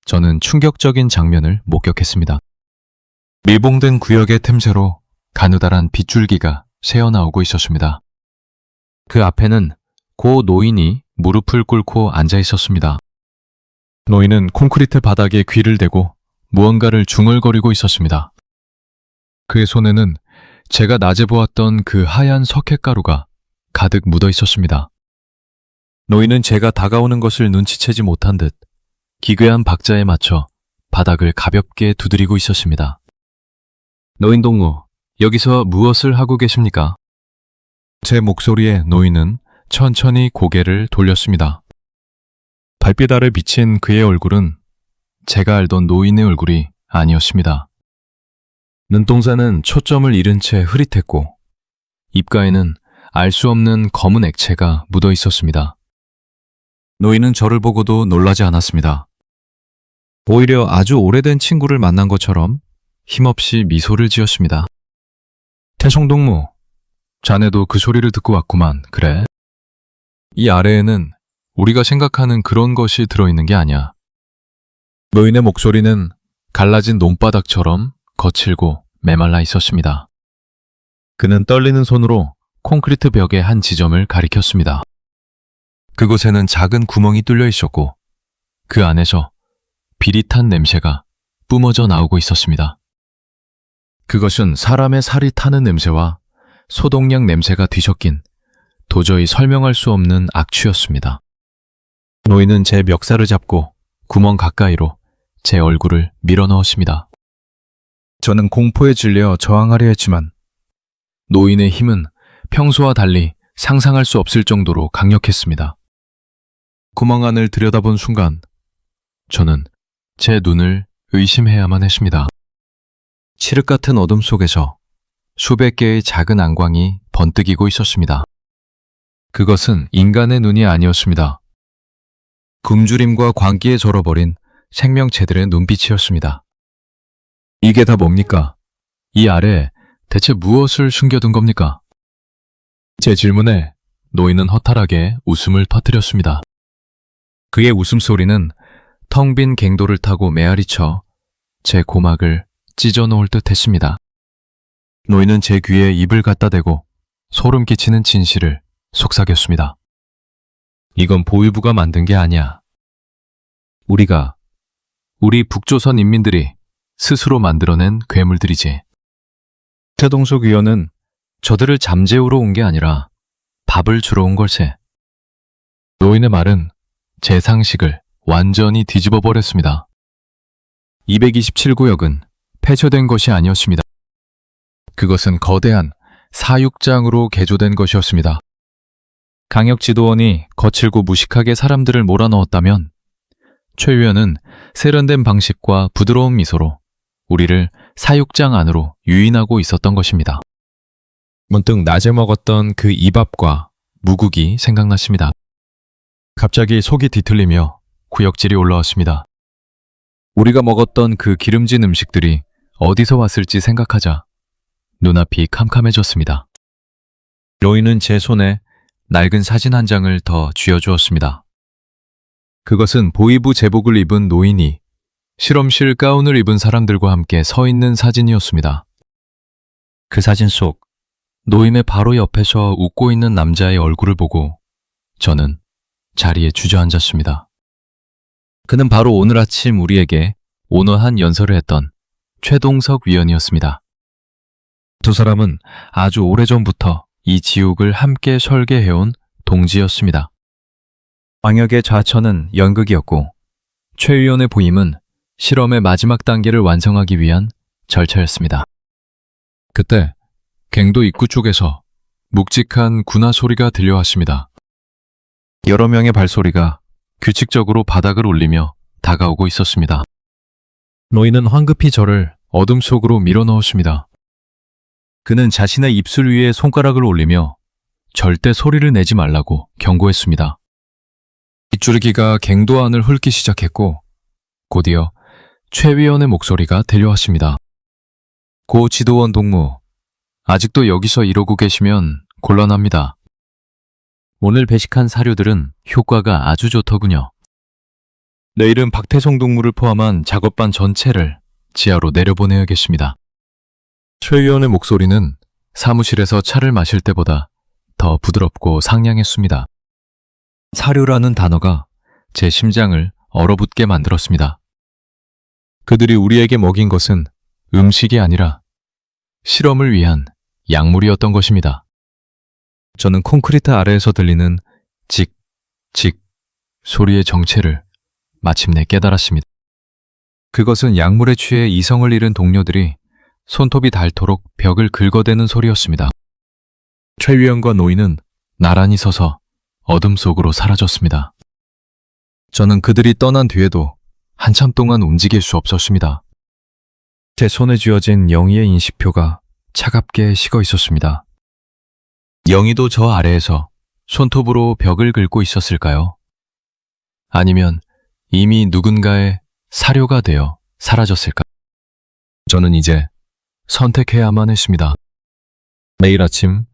저는 충격적인 장면을 목격했습니다. 밀봉된 구역의 틈새로 가느다란 빗줄기가 새어나오고 있었습니다. 그 앞에는 고 노인이 무릎을 꿇고 앉아 있었습니다. 노인은 콘크리트 바닥에 귀를 대고 무언가를 중얼거리고 있었습니다. 그의 손에는 제가 낮에 보았던 그 하얀 석회가루가 가득 묻어 있었습니다. 노인은 제가 다가오는 것을 눈치채지 못한 듯 기괴한 박자에 맞춰 바닥을 가볍게 두드리고 있었습니다. 노인 동무, 여기서 무엇을 하고 계십니까? 제 목소리에 노인은 천천히 고개를 돌렸습니다. 달빛 아래 비친 그의 얼굴은 제가 알던 노인의 얼굴이 아니었습니다. 눈동자는 초점을 잃은 채 흐릿했고 입가에는 알 수 없는 검은 액체가 묻어 있었습니다. 노인은 저를 보고도 놀라지 않았습니다. 오히려 아주 오래된 친구를 만난 것처럼 힘없이 미소를 지었습니다. 태성동무, 자네도 그 소리를 듣고 왔구만, 그래? 이 아래에는 우리가 생각하는 그런 것이 들어있는 게 아니야. 노인의 목소리는 갈라진 논바닥처럼 거칠고 메말라 있었습니다. 그는 떨리는 손으로 콘크리트 벽의 한 지점을 가리켰습니다. 그곳에는 작은 구멍이 뚫려 있었고 그 안에서 비릿한 냄새가 뿜어져 나오고 있었습니다. 그것은 사람의 살이 타는 냄새와 소독약 냄새가 뒤섞인 도저히 설명할 수 없는 악취였습니다. 노인은 제 멱살을 잡고 구멍 가까이로 제 얼굴을 밀어넣었습니다. 저는 공포에 질려 저항하려 했지만 노인의 힘은 평소와 달리 상상할 수 없을 정도로 강력했습니다. 구멍 안을 들여다본 순간 저는 제 눈을 의심해야만 했습니다. 칠흑 같은 어둠 속에서 수백 개의 작은 안광이 번뜩이고 있었습니다. 그것은 인간의 눈이 아니었습니다. 굶주림과 광기에 절어버린 생명체들의 눈빛이었습니다. 이게 다 뭡니까? 이 아래에 대체 무엇을 숨겨둔 겁니까? 제 질문에 노인은 허탈하게 웃음을 터뜨렸습니다. 그의 웃음소리는 텅 빈 갱도를 타고 메아리쳐 제 고막을 찢어놓을 듯 했습니다. 노인은 제 귀에 입을 갖다 대고 소름 끼치는 진실을 속삭였습니다. 이건 보위부가 만든 게 아니야. 우리 북조선 인민들이 스스로 만들어낸 괴물들이지. 최동석 위원은 저들을 잠재우러 온 게 아니라 밥을 주러 온 걸세. 노인의 말은 제 상식을 완전히 뒤집어 버렸습니다. 227구역은 폐쇄된 것이 아니었습니다. 그것은 거대한 사육장으로 개조된 것이었습니다. 강역 지도원이 거칠고 무식하게 사람들을 몰아넣었다면 최 위원은 세련된 방식과 부드러운 미소로 우리를 사육장 안으로 유인하고 있었던 것입니다. 문득 낮에 먹었던 그 이밥과 무국이 생각났습니다. 갑자기 속이 뒤틀리며 구역질이 올라왔습니다. 우리가 먹었던 그 기름진 음식들이 어디서 왔을지 생각하자 눈앞이 캄캄해졌습니다. 노인은 제 손에 낡은 사진 한 장을 더 쥐어주었습니다. 그것은 보위부 제복을 입은 노인이 실험실 가운을 입은 사람들과 함께 서 있는 사진이었습니다. 그 사진 속 노인의 바로 옆에서 웃고 있는 남자의 얼굴을 보고 저는 자리에 주저앉았습니다. 그는 바로 오늘 아침 우리에게 온화한 연설을 했던 최동석 위원이었습니다. 두 사람은 아주 오래전부터 이 지옥을 함께 설계해온 동지였습니다. 광역의 좌천은 연극이었고 최 위원의 부임은 실험의 마지막 단계를 완성하기 위한 절차였습니다. 그때 갱도 입구 쪽에서 묵직한 군화 소리가 들려왔습니다. 여러 명의 발소리가 규칙적으로 바닥을 울리며 다가오고 있었습니다. 노인은 황급히 저를 어둠 속으로 밀어넣었습니다. 그는 자신의 입술 위에 손가락을 올리며 절대 소리를 내지 말라고 경고했습니다. 빗줄기가 갱도 안을 훑기 시작했고 곧이어 최 위원의 목소리가 들려왔습니다. 고 지도원 동무, 아직도 여기서 이러고 계시면 곤란합니다. 오늘 배식한 사료들은 효과가 아주 좋더군요. 내일은 박태성 동무를 포함한 작업반 전체를 지하로 내려보내야겠습니다. 최 위원의 목소리는 사무실에서 차를 마실 때보다 더 부드럽고 상냥했습니다. 사료라는 단어가 제 심장을 얼어붙게 만들었습니다. 그들이 우리에게 먹인 것은 음식이 아니라 실험을 위한 약물이었던 것입니다. 저는 콘크리트 아래에서 들리는 직, 직 소리의 정체를 마침내 깨달았습니다. 그것은 약물에 취해 이성을 잃은 동료들이 손톱이 닳도록 벽을 긁어대는 소리였습니다. 최 위원과 노인은 나란히 서서 어둠 속으로 사라졌습니다. 저는 그들이 떠난 뒤에도 한참 동안 움직일 수 없었습니다. 제 손에 쥐어진 영희의 인식표가 차갑게 식어 있었습니다. 영희도 저 아래에서 손톱으로 벽을 긁고 있었을까요? 아니면 이미 누군가의 사료가 되어 사라졌을까? 저는 이제 선택해야만 했습니다. 매일 아침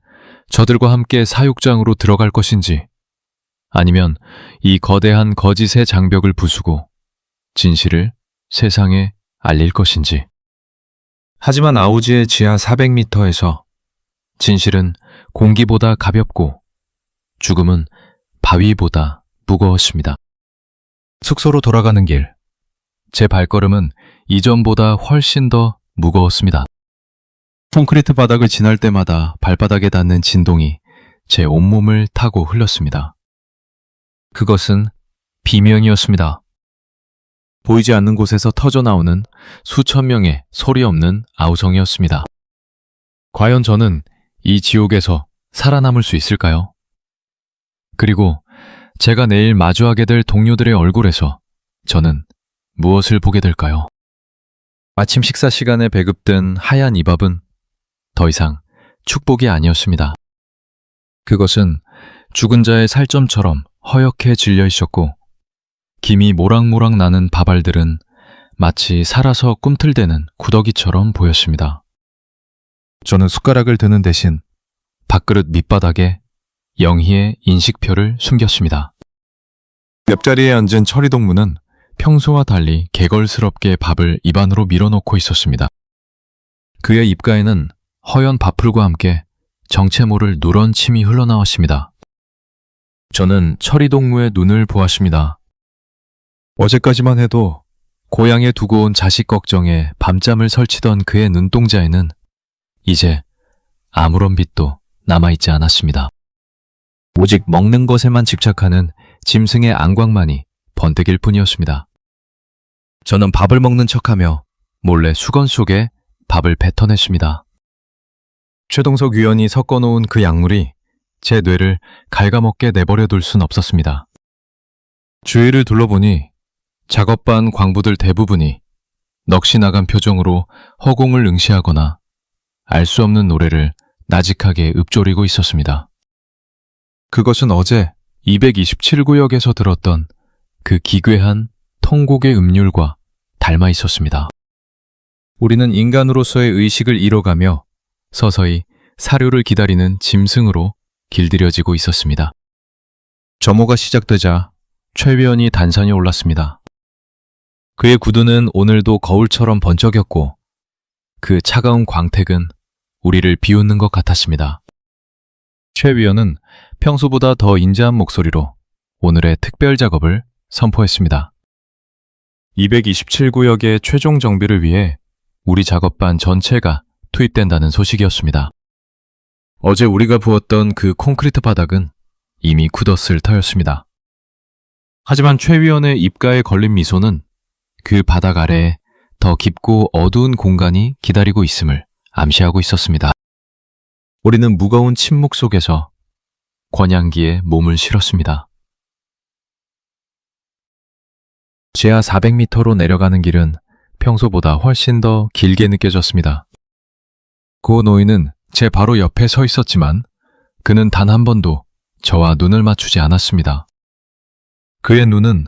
저들과 함께 사육장으로 들어갈 것인지 아니면 이 거대한 거짓의 장벽을 부수고 진실을 세상에 알릴 것인지. 하지만 아우지의 지하 400m에서 진실은 공기보다 가볍고 죽음은 바위보다 무거웠습니다. 숙소로 돌아가는 길, 제 발걸음은 이전보다 훨씬 더 무거웠습니다. 콘크리트 바닥을 지날 때마다 발바닥에 닿는 진동이 제 온몸을 타고 흘렀습니다. 그것은 비명이었습니다. 보이지 않는 곳에서 터져나오는 수천 명의 소리 없는 아우성이었습니다. 과연 저는 이 지옥에서 살아남을 수 있을까요? 그리고 제가 내일 마주하게 될 동료들의 얼굴에서 저는 무엇을 보게 될까요? 아침 식사 시간에 배급된 하얀 이밥은 더 이상 축복이 아니었습니다. 그것은 죽은 자의 살점처럼 허옇게 질려 있었고 김이 모락모락 나는 밥알들은 마치 살아서 꿈틀대는 구더기처럼 보였습니다. 저는 숟가락을 드는 대신 밥그릇 밑바닥에 영희의 인식표를 숨겼습니다. 옆자리에 앉은 처리동무는 평소와 달리 개걸스럽게 밥을 입안으로 밀어넣고 있었습니다. 그의 입가에는 허연 밥풀과 함께 정체 모를 누런 침이 흘러나왔습니다. 저는 처리동무의 눈을 보았습니다. 어제까지만 해도 고향에 두고 온 자식 걱정에 밤잠을 설치던 그의 눈동자에는 이제 아무런 빛도 남아있지 않았습니다. 오직 먹는 것에만 집착하는 짐승의 안광만이 번뜩일 뿐이었습니다. 저는 밥을 먹는 척하며 몰래 수건 속에 밥을 뱉어냈습니다. 최동석 위원이 섞어놓은 그 약물이 제 뇌를 갉아먹게 내버려둘 순 없었습니다. 주위를 둘러보니 작업반 광부들 대부분이 넋이 나간 표정으로 허공을 응시하거나 알 수 없는 노래를 나직하게 읊조리고 있었습니다. 그것은 어제 227구역에서 들었던 그 기괴한 통곡의 음률과 닮아 있었습니다. 우리는 인간으로서의 의식을 잃어가며 서서히 사료를 기다리는 짐승으로 길들여지고 있었습니다. 점호가 시작되자 최 위원이 단산이 올랐습니다. 그의 구두는 오늘도 거울처럼 번쩍였고 그 차가운 광택은 우리를 비웃는 것 같았습니다. 최 위원은 평소보다 더 인자한 목소리로 오늘의 특별 작업을 선포했습니다. 227구역의 최종 정비를 위해 우리 작업반 전체가 투입된다는 소식이었습니다. 어제 우리가 부었던 그 콘크리트 바닥은 이미 굳었을 터였습니다. 하지만 최 위원의 입가에 걸린 미소는 그 바닥 아래에 더 깊고 어두운 공간이 기다리고 있음을 암시하고 있었습니다. 우리는 무거운 침묵 속에서 권양기에 몸을 실었습니다. 지하 400m로 내려가는 길은 평소보다 훨씬 더 길게 느껴졌습니다. 고 노인은 제 바로 옆에 서 있었지만 그는 단 한 번도 저와 눈을 맞추지 않았습니다. 그의 눈은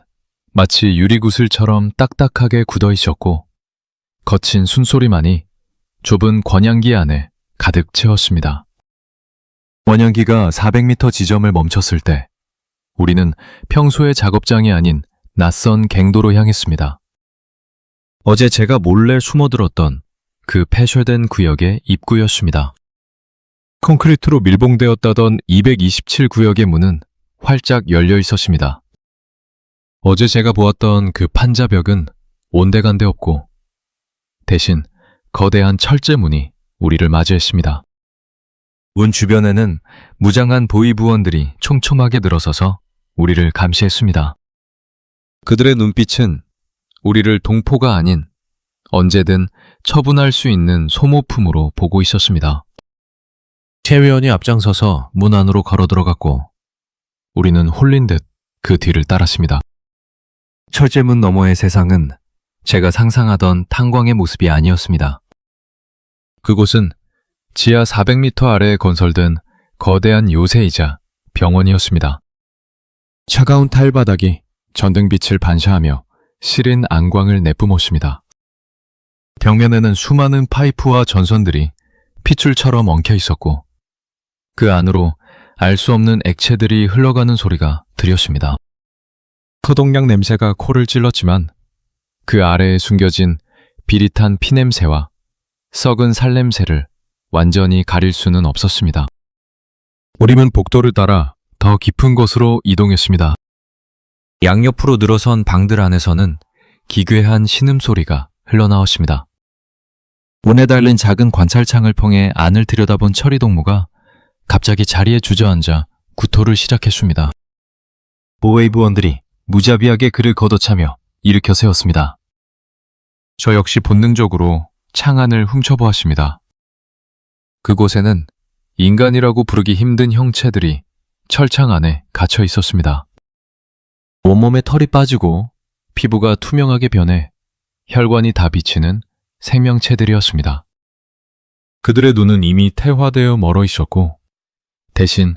마치 유리구슬처럼 딱딱하게 굳어 있었고 거친 숨소리만이 좁은 권양기 안에 가득 채웠습니다. 권양기가 400m 지점을 멈췄을 때 우리는 평소의 작업장이 아닌 낯선 갱도로 향했습니다. 어제 제가 몰래 숨어들었던 그 폐쇄된 구역의 입구였습니다. 콘크리트로 밀봉되었다던 227구역의 문은 활짝 열려 있었습니다. 어제 제가 보았던 그 판자벽은 온데간데 없고 대신 거대한 철제문이 우리를 맞이했습니다. 문 주변에는 무장한 보위부원들이 촘촘하게 늘어서서 우리를 감시했습니다. 그들의 눈빛은 우리를 동포가 아닌 언제든 처분할 수 있는 소모품으로 보고 있었습니다. 최 위원이 앞장서서 문 안으로 걸어 들어갔고 우리는 홀린 듯 그 뒤를 따랐습니다. 철제문 너머의 세상은 제가 상상하던 탄광의 모습이 아니었습니다. 그곳은 지하 400m 아래에 건설된 거대한 요새이자 병원이었습니다. 차가운 타일바닥이 전등빛을 반사하며 시린 안광을 내뿜었습니다. 벽면에는 수많은 파이프와 전선들이 핏줄처럼 엉켜 있었고 그 안으로 알 수 없는 액체들이 흘러가는 소리가 들렸습니다. 소독약 냄새가 코를 찔렀지만 그 아래에 숨겨진 비릿한 피냄새와 썩은 살냄새를 완전히 가릴 수는 없었습니다. 우리는 복도를 따라 더 깊은 곳으로 이동했습니다. 양옆으로 늘어선 방들 안에서는 기괴한 신음소리가 흘러나왔습니다. 문에 달린 작은 관찰창을 통해 안을 들여다본 처리동무가 갑자기 자리에 주저앉아 구토를 시작했습니다. 보웨이브원들이 무자비하게 그를 걷어차며 일으켜 세웠습니다. 저 역시 본능적으로 창안을 훔쳐보았습니다. 그곳에는 인간이라고 부르기 힘든 형체들이 철창 안에 갇혀 있었습니다. 온몸에 털이 빠지고 피부가 투명하게 변해 혈관이 다 비치는 생명체들이었습니다. 그들의 눈은 이미 태화되어 멀어 있었고 대신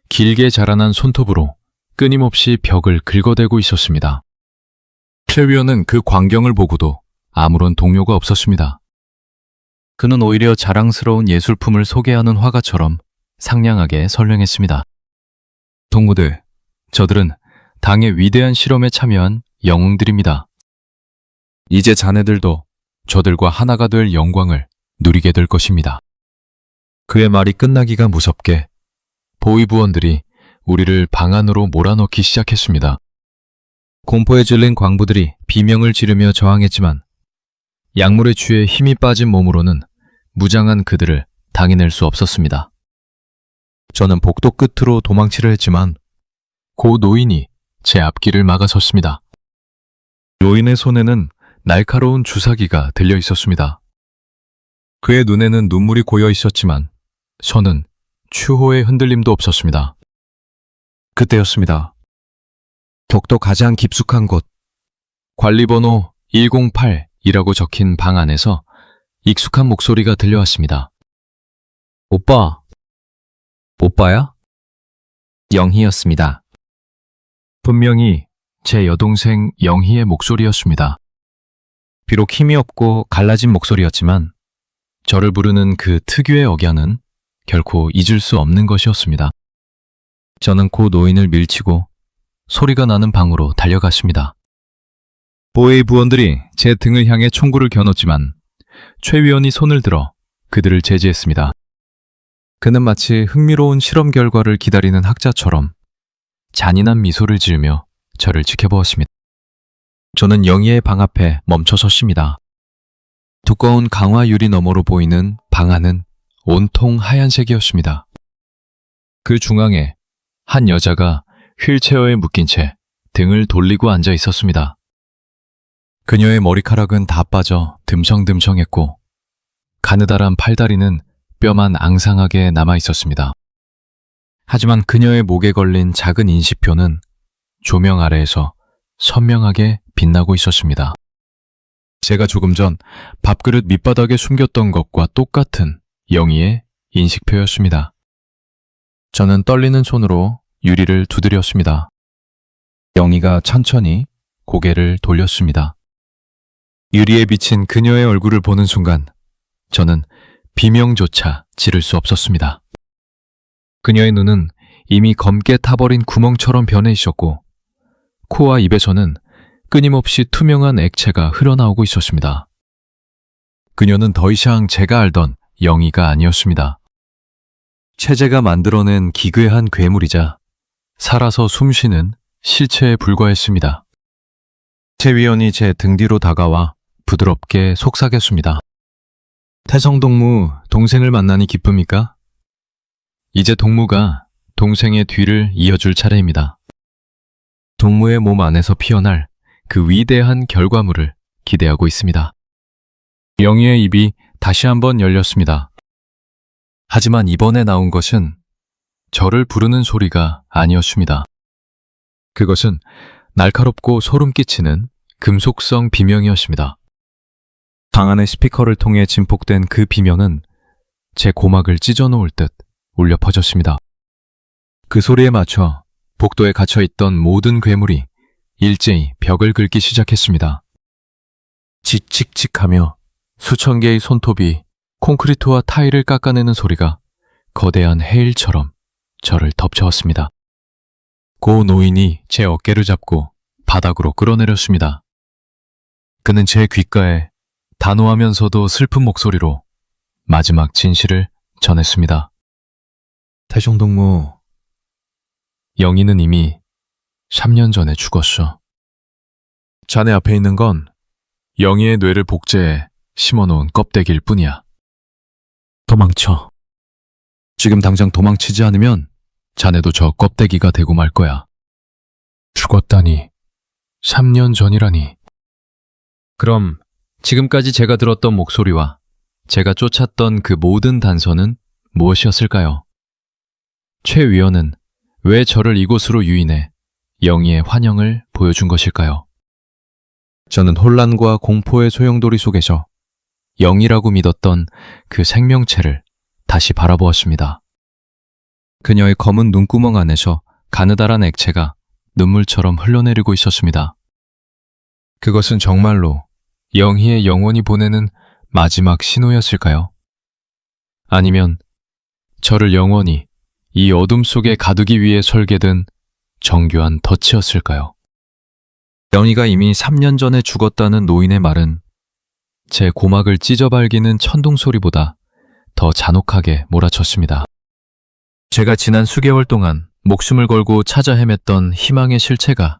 길게 자라난 손톱으로 끊임없이 벽을 긁어대고 있었습니다. 최 위원은 그 광경을 보고도 아무런 동요가 없었습니다. 그는 오히려 자랑스러운 예술품을 소개하는 화가처럼 상냥하게 설명했습니다. 동무들, 저들은 당의 위대한 실험에 참여한 영웅들입니다. 이제 자네들도 저들과 하나가 될 영광을 누리게 될 것입니다. 그의 말이 끝나기가 무섭게 보위부원들이 우리를 방 안으로 몰아넣기 시작했습니다. 공포에 질린 광부들이 비명을 지르며 저항했지만 약물에 취해 힘이 빠진 몸으로는 무장한 그들을 당해낼 수 없었습니다. 저는 복도 끝으로 도망치려 했지만 고 노인이 제 앞길을 막아섰습니다. 노인의 손에는 날카로운 주사기가 들려 있었습니다. 그의 눈에는 눈물이 고여 있었지만 손은 추호의 흔들림도 없었습니다. 그때였습니다. 독도 가장 깊숙한 곳, 관리번호 108이라고 적힌 방 안에서 익숙한 목소리가 들려왔습니다. 오빠. 오빠야? 영희였습니다. 분명히 제 여동생 영희의 목소리였습니다. 비록 힘이 없고 갈라진 목소리였지만 저를 부르는 그 특유의 억양은 결코 잊을 수 없는 것이었습니다. 저는 고 노인을 밀치고 소리가 나는 방으로 달려갔습니다. 보웨이 부원들이 제 등을 향해 총구를 겨눴지만 최 위원이 손을 들어 그들을 제지했습니다. 그는 마치 흥미로운 실험 결과를 기다리는 학자처럼 잔인한 미소를 지으며 저를 지켜보았습니다. 저는 영희의 방 앞에 멈춰 섰습니다. 두꺼운 강화 유리 너머로 보이는 방 안은 온통 하얀색이었습니다. 그 중앙에 한 여자가 휠체어에 묶인 채 등을 돌리고 앉아 있었습니다. 그녀의 머리카락은 다 빠져 듬성듬성했고 가느다란 팔다리는 뼈만 앙상하게 남아 있었습니다. 하지만 그녀의 목에 걸린 작은 인식표는 조명 아래에서 선명하게 빛나고 있었습니다. 제가 조금 전 밥그릇 밑바닥에 숨겼던 것과 똑같은 영희의 인식표였습니다. 저는 떨리는 손으로 유리를 두드렸습니다. 영희가 천천히 고개를 돌렸습니다. 유리에 비친 그녀의 얼굴을 보는 순간 저는 비명조차 지를 수 없었습니다. 그녀의 눈은 이미 검게 타버린 구멍처럼 변해 있었고 코와 입에서는 끊임없이 투명한 액체가 흘러나오고 있었습니다. 그녀는 더 이상 제가 알던 영희가 아니었습니다. 체제가 만들어낸 기괴한 괴물이자 살아서 숨쉬는 실체에 불과했습니다. 최 위원이 제 등 뒤로 다가와 부드럽게 속삭였습니다. 태성동무, 동생을 만나니 기쁩니까? 이제 동무가 동생의 뒤를 이어줄 차례입니다. 동무의 몸 안에서 피어날 그 위대한 결과물을 기대하고 있습니다. 영희의 입이 다시 한번 열렸습니다. 하지만 이번에 나온 것은 저를 부르는 소리가 아니었습니다. 그것은 날카롭고 소름 끼치는 금속성 비명이었습니다. 방 안의 스피커를 통해 진폭된 그 비명은 제 고막을 찢어놓을 듯 울려 퍼졌습니다. 그 소리에 맞춰 복도에 갇혀있던 모든 괴물이 일제히 벽을 긁기 시작했습니다. 칙칙칙하며 수천 개의 손톱이 콘크리트와 타일을 깎아내는 소리가 거대한 해일처럼 저를 덮쳐왔습니다. 고 노인이 제 어깨를 잡고 바닥으로 끌어내렸습니다. 그는 제 귓가에 단호하면서도 슬픈 목소리로 마지막 진실을 전했습니다. 태종동무, 영희는 이미 3년 전에 죽었어. 자네 앞에 있는 건 영희의 뇌를 복제해 심어놓은 껍데기일 뿐이야. 도망쳐. 지금 당장 도망치지 않으면 자네도 저 껍데기가 되고 말 거야. 죽었다니. 3년 전이라니. 그럼 지금까지 제가 들었던 목소리와 제가 쫓았던 그 모든 단서는 무엇이었을까요? 최 위원은 왜 저를 이곳으로 유인해 영희의 환영을 보여준 것일까요? 저는 혼란과 공포의 소용돌이 속에서 영희라고 믿었던 그 생명체를 다시 바라보았습니다. 그녀의 검은 눈구멍 안에서 가느다란 액체가 눈물처럼 흘러내리고 있었습니다. 그것은 정말로 영희의 영원히 보내는 마지막 신호였을까요? 아니면 저를 영원히 이 어둠 속에 가두기 위해 설계된 정교한 덫이었을까요? 영희가 이미 3년 전에 죽었다는 노인의 말은 제 고막을 찢어발기는 천둥 소리보다 더 잔혹하게 몰아쳤습니다. 제가 지난 수개월 동안 목숨을 걸고 찾아 헤맸던 희망의 실체가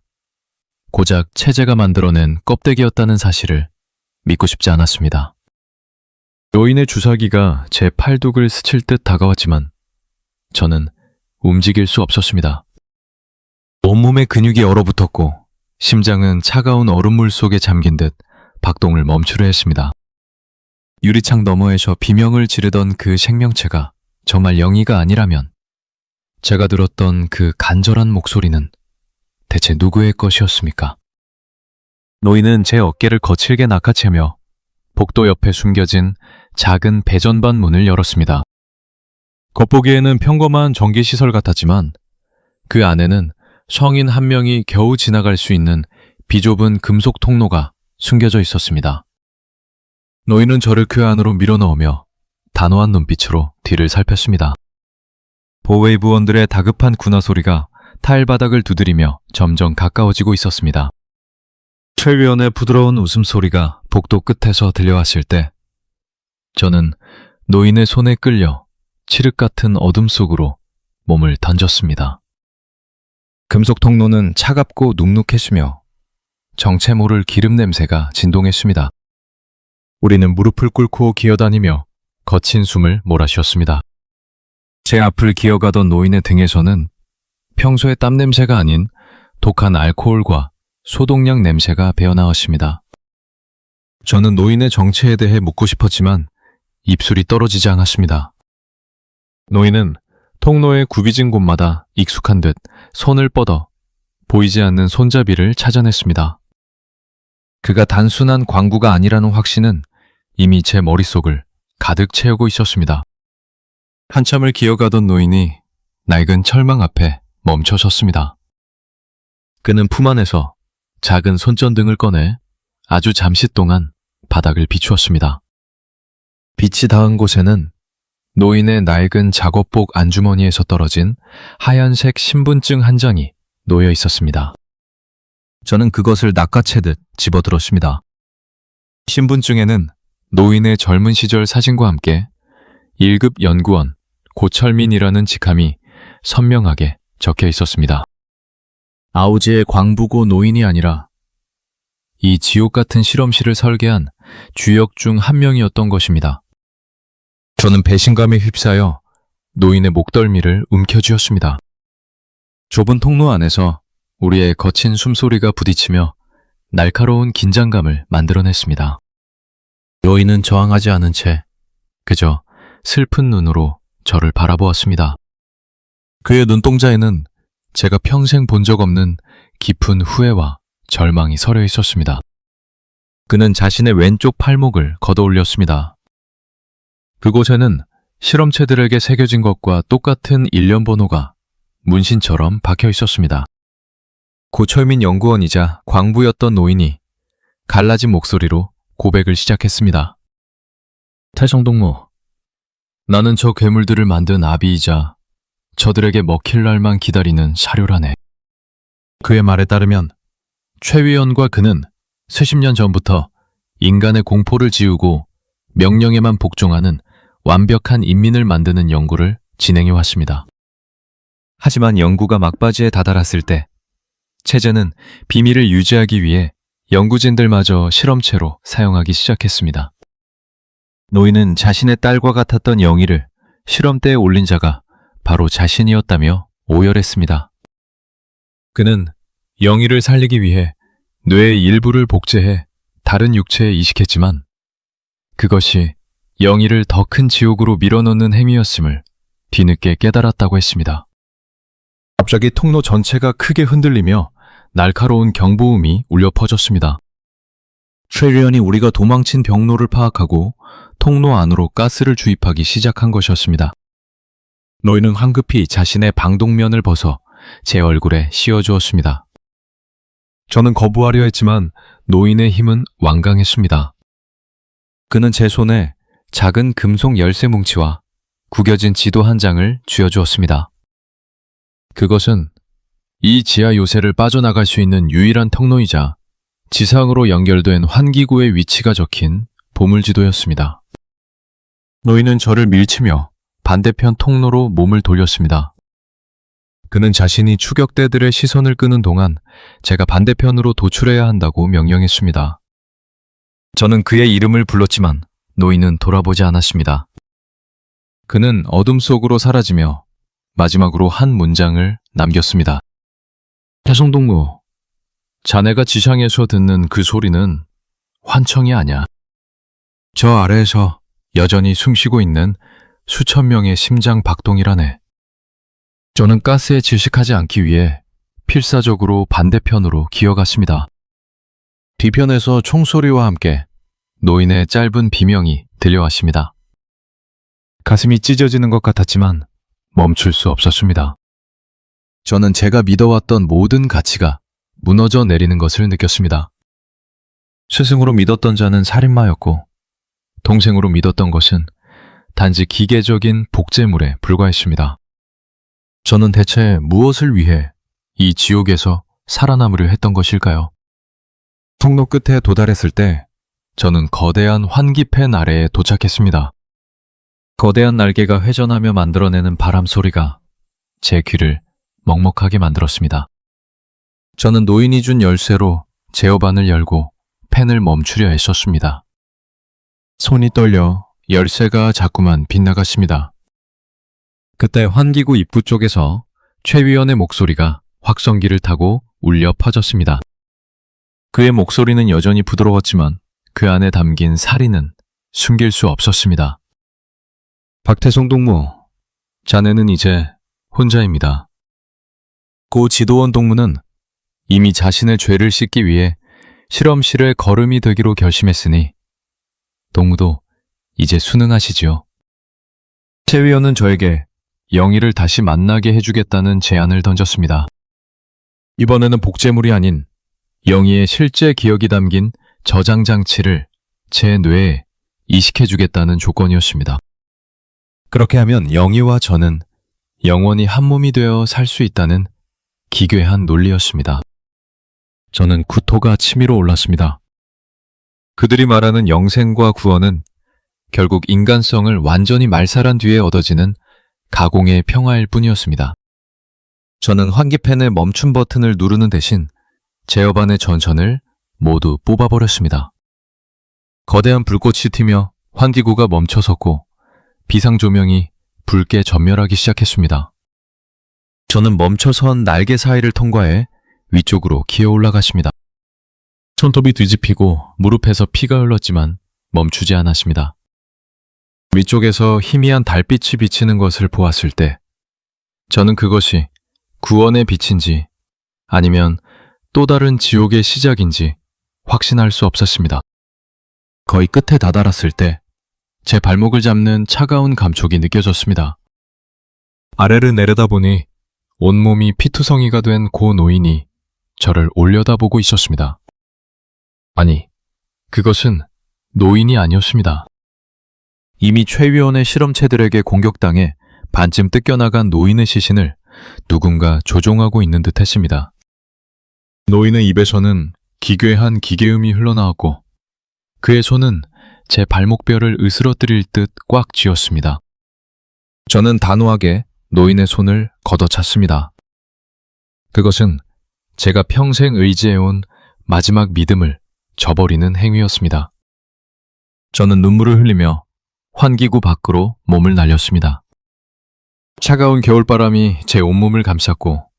고작 체제가 만들어낸 껍데기였다는 사실을 믿고 싶지 않았습니다. 노인의 주사기가 제 팔뚝을 스칠 듯 다가왔지만 저는 움직일 수 없었습니다. 온몸의 근육이 얼어붙었고 심장은 차가운 얼음물 속에 잠긴 듯 박동을 멈추려 했습니다. 유리창 너머에서 비명을 지르던 그 생명체가 정말 영희가 아니라면 제가 들었던 그 간절한 목소리는 대체 누구의 것이었습니까? 노인은 제 어깨를 거칠게 낚아채며 복도 옆에 숨겨진 작은 배전반 문을 열었습니다. 겉보기에는 평범한 전기시설 같았지만 그 안에는 성인 한 명이 겨우 지나갈 수 있는 비좁은 금속 통로가 숨겨져 있었습니다. 노인은 저를 그 안으로 밀어넣으며 단호한 눈빛으로 뒤를 살폈습니다. 보웨이브원들의 다급한 군화 소리가 타일 바닥을 두드리며 점점 가까워지고 있었습니다. 최 위원의 부드러운 웃음소리가 복도 끝에서 들려왔을 때 저는 노인의 손에 끌려 칠흑 같은 어둠 속으로 몸을 던졌습니다. 금속 통로는 차갑고 눅눅했으며 정체 모를 기름 냄새가 진동했습니다. 우리는 무릎을 꿇고 기어다니며 거친 숨을 몰아쉬었습니다. 제 앞을 기어가던 노인의 등에서는 평소의 땀 냄새가 아닌 독한 알코올과 소독약 냄새가 배어나왔습니다. 저는 노인의 정체에 대해 묻고 싶었지만 입술이 떨어지지 않았습니다. 노인은 통로의 굽이진 곳마다 익숙한 듯 손을 뻗어 보이지 않는 손잡이를 찾아냈습니다. 그가 단순한 광구가 아니라는 확신은 이미 제 머릿속을 가득 채우고 있었습니다. 한참을 기어가던 노인이 낡은 철망 앞에 멈춰 섰습니다. 그는 품 안에서 작은 손전등을 꺼내 아주 잠시 동안 바닥을 비추었습니다. 빛이 닿은 곳에는 노인의 낡은 작업복 안주머니에서 떨어진 하얀색 신분증 한 장이 놓여 있었습니다. 저는 그것을 낚아채듯 집어들었습니다. 신분증에는 노인의 젊은 시절 사진과 함께 1급 연구원 고철민이라는 직함이 선명하게 적혀 있었습니다. 아우지의 광부고 노인이 아니라 이 지옥 같은 실험실을 설계한 주역 중 한 명이었던 것입니다. 저는 배신감에 휩싸여 노인의 목덜미를 움켜쥐었습니다. 좁은 통로 안에서 우리의 거친 숨소리가 부딪히며 날카로운 긴장감을 만들어냈습니다. 노인은 저항하지 않은 채 그저 슬픈 눈으로 저를 바라보았습니다. 그의 눈동자에는 제가 평생 본 적 없는 깊은 후회와 절망이 서려 있었습니다. 그는 자신의 왼쪽 팔목을 걷어올렸습니다. 그곳에는 실험체들에게 새겨진 것과 똑같은 일련 번호가 문신처럼 박혀 있었습니다. 고철민 연구원이자 광부였던 노인이 갈라진 목소리로 고백을 시작했습니다. 태성동무, 나는 저 괴물들을 만든 아비이자 저들에게 먹힐 날만 기다리는 사료라네. 그의 말에 따르면 최 위원과 그는 수십 년 전부터 인간의 공포를 지우고 명령에만 복종하는 완벽한 인민을 만드는 연구를 진행해 왔습니다. 하지만 연구가 막바지에 다다랐을 때 체제는 비밀을 유지하기 위해 연구진들마저 실험체로 사용하기 시작했습니다. 노인은 자신의 딸과 같았던 영희를 실험대에 올린 자가 바로 자신이었다며 오열했습니다. 그는 영희를 살리기 위해 뇌의 일부를 복제해 다른 육체에 이식했지만 그것이 영희를 더 큰 지옥으로 밀어넣는 행위였음을 뒤늦게 깨달았다고 했습니다. 갑자기 통로 전체가 크게 흔들리며 날카로운 경보음이 울려 퍼졌습니다. 최리언이 우리가 도망친 병로를 파악하고 통로 안으로 가스를 주입하기 시작한 것이었습니다. 노인은 황급히 자신의 방독면을 벗어 제 얼굴에 씌워주었습니다. 저는 거부하려 했지만 노인의 힘은 완강했습니다. 그는 제 손에 작은 금속 열쇠 뭉치와 구겨진 지도 한 장을 쥐어주었습니다. 그것은 이 지하 요새를 빠져나갈 수 있는 유일한 통로이자 지상으로 연결된 환기구의 위치가 적힌 보물지도였습니다. 노인은 저를 밀치며 반대편 통로로 몸을 돌렸습니다. 그는 자신이 추격대들의 시선을 끄는 동안 제가 반대편으로 도출해야 한다고 명령했습니다. 저는 그의 이름을 불렀지만 노인은 돌아보지 않았습니다. 그는 어둠 속으로 사라지며 마지막으로 한 문장을 남겼습니다. 태성동무, 자네가 지상에서 듣는 그 소리는 환청이 아니야. 저 아래에서 여전히 숨쉬고 있는 수천 명의 심장 박동이라네. 저는 가스에 질식하지 않기 위해 필사적으로 반대편으로 기어갔습니다. 뒤편에서 총소리와 함께 노인의 짧은 비명이 들려왔습니다. 가슴이 찢어지는 것 같았지만 멈출 수 없었습니다. 저는 제가 믿어왔던 모든 가치가 무너져 내리는 것을 느꼈습니다. 스승으로 믿었던 자는 살인마였고 동생으로 믿었던 것은 단지 기계적인 복제물에 불과했습니다. 저는 대체 무엇을 위해 이 지옥에서 살아남으려 했던 것일까요? 통로 끝에 도달했을 때 저는 거대한 환기팬 아래에 도착했습니다. 거대한 날개가 회전하며 만들어내는 바람 소리가 제 귀를 먹먹하게 만들었습니다. 저는 노인이 준 열쇠로 제어반을 열고 팬을 멈추려 애썼습니다. 손이 떨려 열쇠가 자꾸만 빗나갔습니다. 그때 환기구 입구 쪽에서 최 위원의 목소리가 확성기를 타고 울려 퍼졌습니다. 그의 목소리는 여전히 부드러웠지만 그 안에 담긴 살인은 숨길 수 없었습니다. 박태송 동무, 자네는 이제 혼자입니다. 고 지도원 동무는 이미 자신의 죄를 씻기 위해 실험실에 거름이 되기로 결심했으니 동무도 이제 순응하시지요. 최 위원은 저에게 영희를 다시 만나게 해주겠다는 제안을 던졌습니다. 이번에는 복제물이 아닌 영희의 실제 기억이 담긴 저장 장치를 제 뇌에 이식해주겠다는 조건이었습니다. 그렇게 하면 영희와 저는 영원히 한 몸이 되어 살 수 있다는 기괴한 논리였습니다. 저는 구토가 치밀어 올랐습니다. 그들이 말하는 영생과 구원은 결국 인간성을 완전히 말살한 뒤에 얻어지는 가공의 평화일 뿐이었습니다. 저는 환기팬의 멈춤 버튼을 누르는 대신 제어반의 전선을 모두 뽑아버렸습니다. 거대한 불꽃이 튀며 환기구가 멈춰섰고 비상조명이 붉게 전멸하기 시작했습니다. 저는 멈춰선 날개 사이를 통과해 위쪽으로 기어 올라갔습니다. 손톱이 뒤집히고 무릎에서 피가 흘렀지만 멈추지 않았습니다. 위쪽에서 희미한 달빛이 비치는 것을 보았을 때 저는 그것이 구원의 빛인지 아니면 또 다른 지옥의 시작인지 확신할 수 없었습니다. 거의 끝에 다다랐을 때 제 발목을 잡는 차가운 감촉이 느껴졌습니다. 아래를 내려다보니 온몸이 피투성이가 된 고 노인이 저를 올려다보고 있었습니다. 아니, 그것은 노인이 아니었습니다. 이미 최 위원의 실험체들에게 공격당해 반쯤 뜯겨나간 노인의 시신을 누군가 조종하고 있는 듯 했습니다. 노인의 입에서는 기괴한 기계음이 흘러나왔고 그의 손은 제 발목뼈를 으스러뜨릴 듯 꽉 쥐었습니다. 저는 단호하게 노인의 손을 걷어찼습니다. 그것은 제가 평생 의지해온 마지막 믿음을 저버리는 행위였습니다. 저는 눈물을 흘리며 환기구 밖으로 몸을 날렸습니다. 차가운 겨울바람이 제 온몸을 감쌌고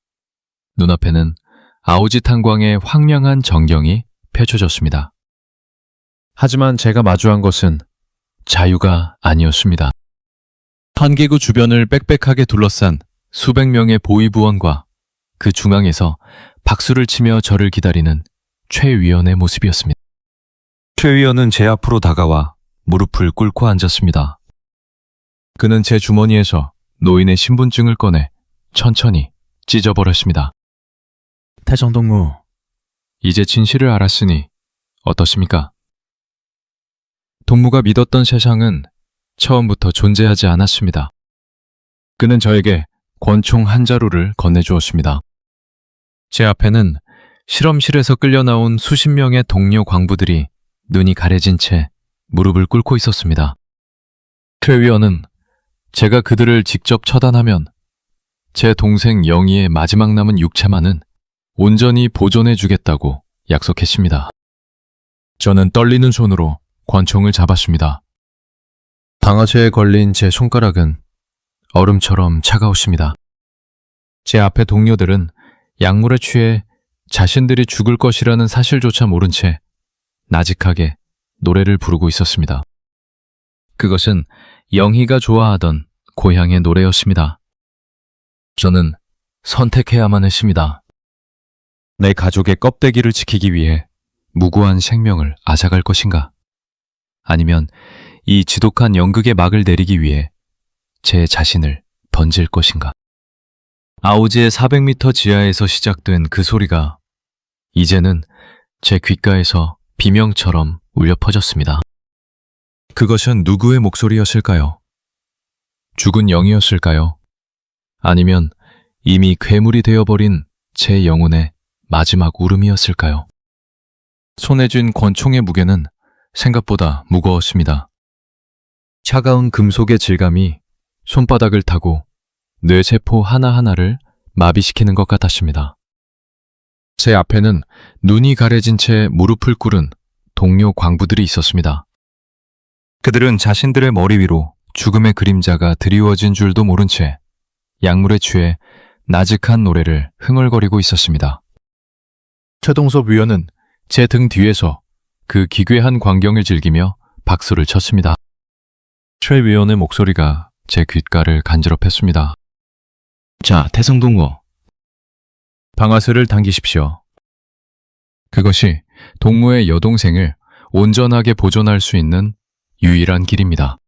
눈앞에는 아오지 탄광의 황량한 전경이 펼쳐졌습니다. 하지만 제가 마주한 것은 자유가 아니었습니다. 환기구 주변을 빽빽하게 둘러싼 수백 명의 보위부원과 그 중앙에서 박수를 치며 저를 기다리는 최 위원의 모습이었습니다. 최 위원은 제 앞으로 다가와 무릎을 꿇고 앉았습니다. 그는 제 주머니에서 노인의 신분증을 꺼내 천천히 찢어버렸습니다. 태정동무, 이제 진실을 알았으니 어떠십니까? 동무가 믿었던 세상은 처음부터 존재하지 않았습니다. 그는 저에게 권총 한 자루를 건네주었습니다. 제 앞에는 실험실에서 끌려 나온 수십 명의 동료 광부들이 눈이 가려진 채 무릎을 꿇고 있었습니다. 최 위원은 제가 그들을 직접 처단하면 제 동생 영희의 마지막 남은 육체만은 온전히 보존해 주겠다고 약속했습니다. 저는 떨리는 손으로 권총을 잡았습니다. 방아쇠에 걸린 제 손가락은 얼음처럼 차가웠습니다. 제 앞에 동료들은 약물에 취해 자신들이 죽을 것이라는 사실조차 모른 채 나직하게 노래를 부르고 있었습니다. 그것은 영희가 좋아하던 고향의 노래였습니다. 저는 선택해야만 했습니다. 내 가족의 껍데기를 지키기 위해 무고한 생명을 앗아갈 것인가? 아니면 이 지독한 연극의 막을 내리기 위해 제 자신을 던질 것인가? 아우지의 400m 지하에서 시작된 그 소리가 이제는 제 귓가에서 비명처럼 울려 퍼졌습니다. 그것은 누구의 목소리였을까요? 죽은 영이었을까요? 아니면 이미 괴물이 되어버린 제 영혼의 마지막 울음이었을까요? 손에 쥔 권총의 무게는 생각보다 무거웠습니다. 차가운 금속의 질감이 손바닥을 타고 뇌세포 하나하나를 마비시키는 것 같았습니다. 제 앞에는 눈이 가려진 채 무릎을 꿇은 동료 광부들이 있었습니다. 그들은 자신들의 머리 위로 죽음의 그림자가 드리워진 줄도 모른 채 약물에 취해 나직한 노래를 흥얼거리고 있었습니다. 최동섭 위원은 제 등 뒤에서 그 기괴한 광경을 즐기며 박수를 쳤습니다. 최 위원의 목소리가 제 귓가를 간지럽혔습니다. 자, 태성동무. 방아쇠를 당기십시오. 그것이 동무의 여동생을 온전하게 보존할 수 있는 유일한 길입니다.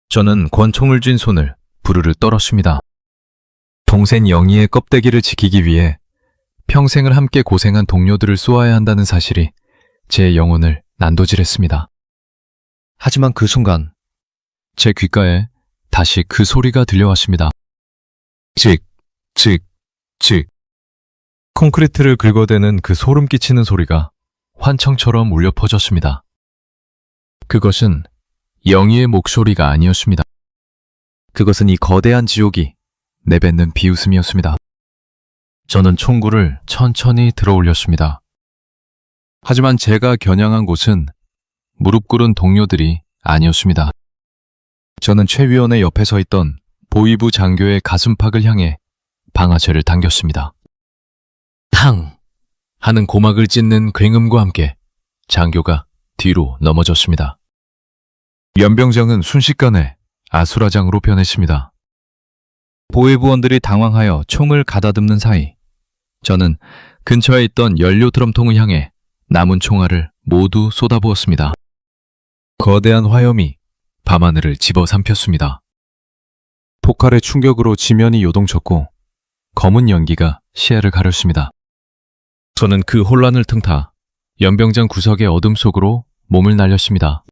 저는 권총을 쥔 손을 부르르 떨었습니다. 동생 영희의 껍데기를 지키기 위해 평생을 함께 고생한 동료들을 쏘아야 한다는 사실이 제 영혼을 난도질했습니다. 하지만 그 순간 제 귓가에 다시 그 소리가 들려왔습니다. 직, 직, 직. 콘크리트를 긁어대는 그 소름 끼치는 소리가 환청처럼 울려 퍼졌습니다. 그것은 영희의 목소리가 아니었습니다. 그것은 이 거대한 지옥이 내뱉는 비웃음이었습니다. 저는 총구를 천천히 들어 올렸습니다. 하지만 제가 겨냥한 곳은 무릎 꿇은 동료들이 아니었습니다. 저는 최 위원의 옆에 서 있던 보위부 장교의 가슴팍을 향해 방아쇠를 당겼습니다. 탕! 하는 고막을 찢는 굉음과 함께 장교가 뒤로 넘어졌습니다. 연병장은 순식간에 아수라장으로 변했습니다. 보위부원들이 당황하여 총을 가다듬는 사이 저는 근처에 있던 연료 드럼통을 향해 남은 총알을 모두 쏟아부었습니다. 거대한 화염이 밤하늘을 집어삼켰습니다. 폭발의 충격으로 지면이 요동쳤고 검은 연기가 시야를 가렸습니다. 저는 그 혼란을 틈타 연병장 구석의 어둠 속으로 몸을 날렸습니다.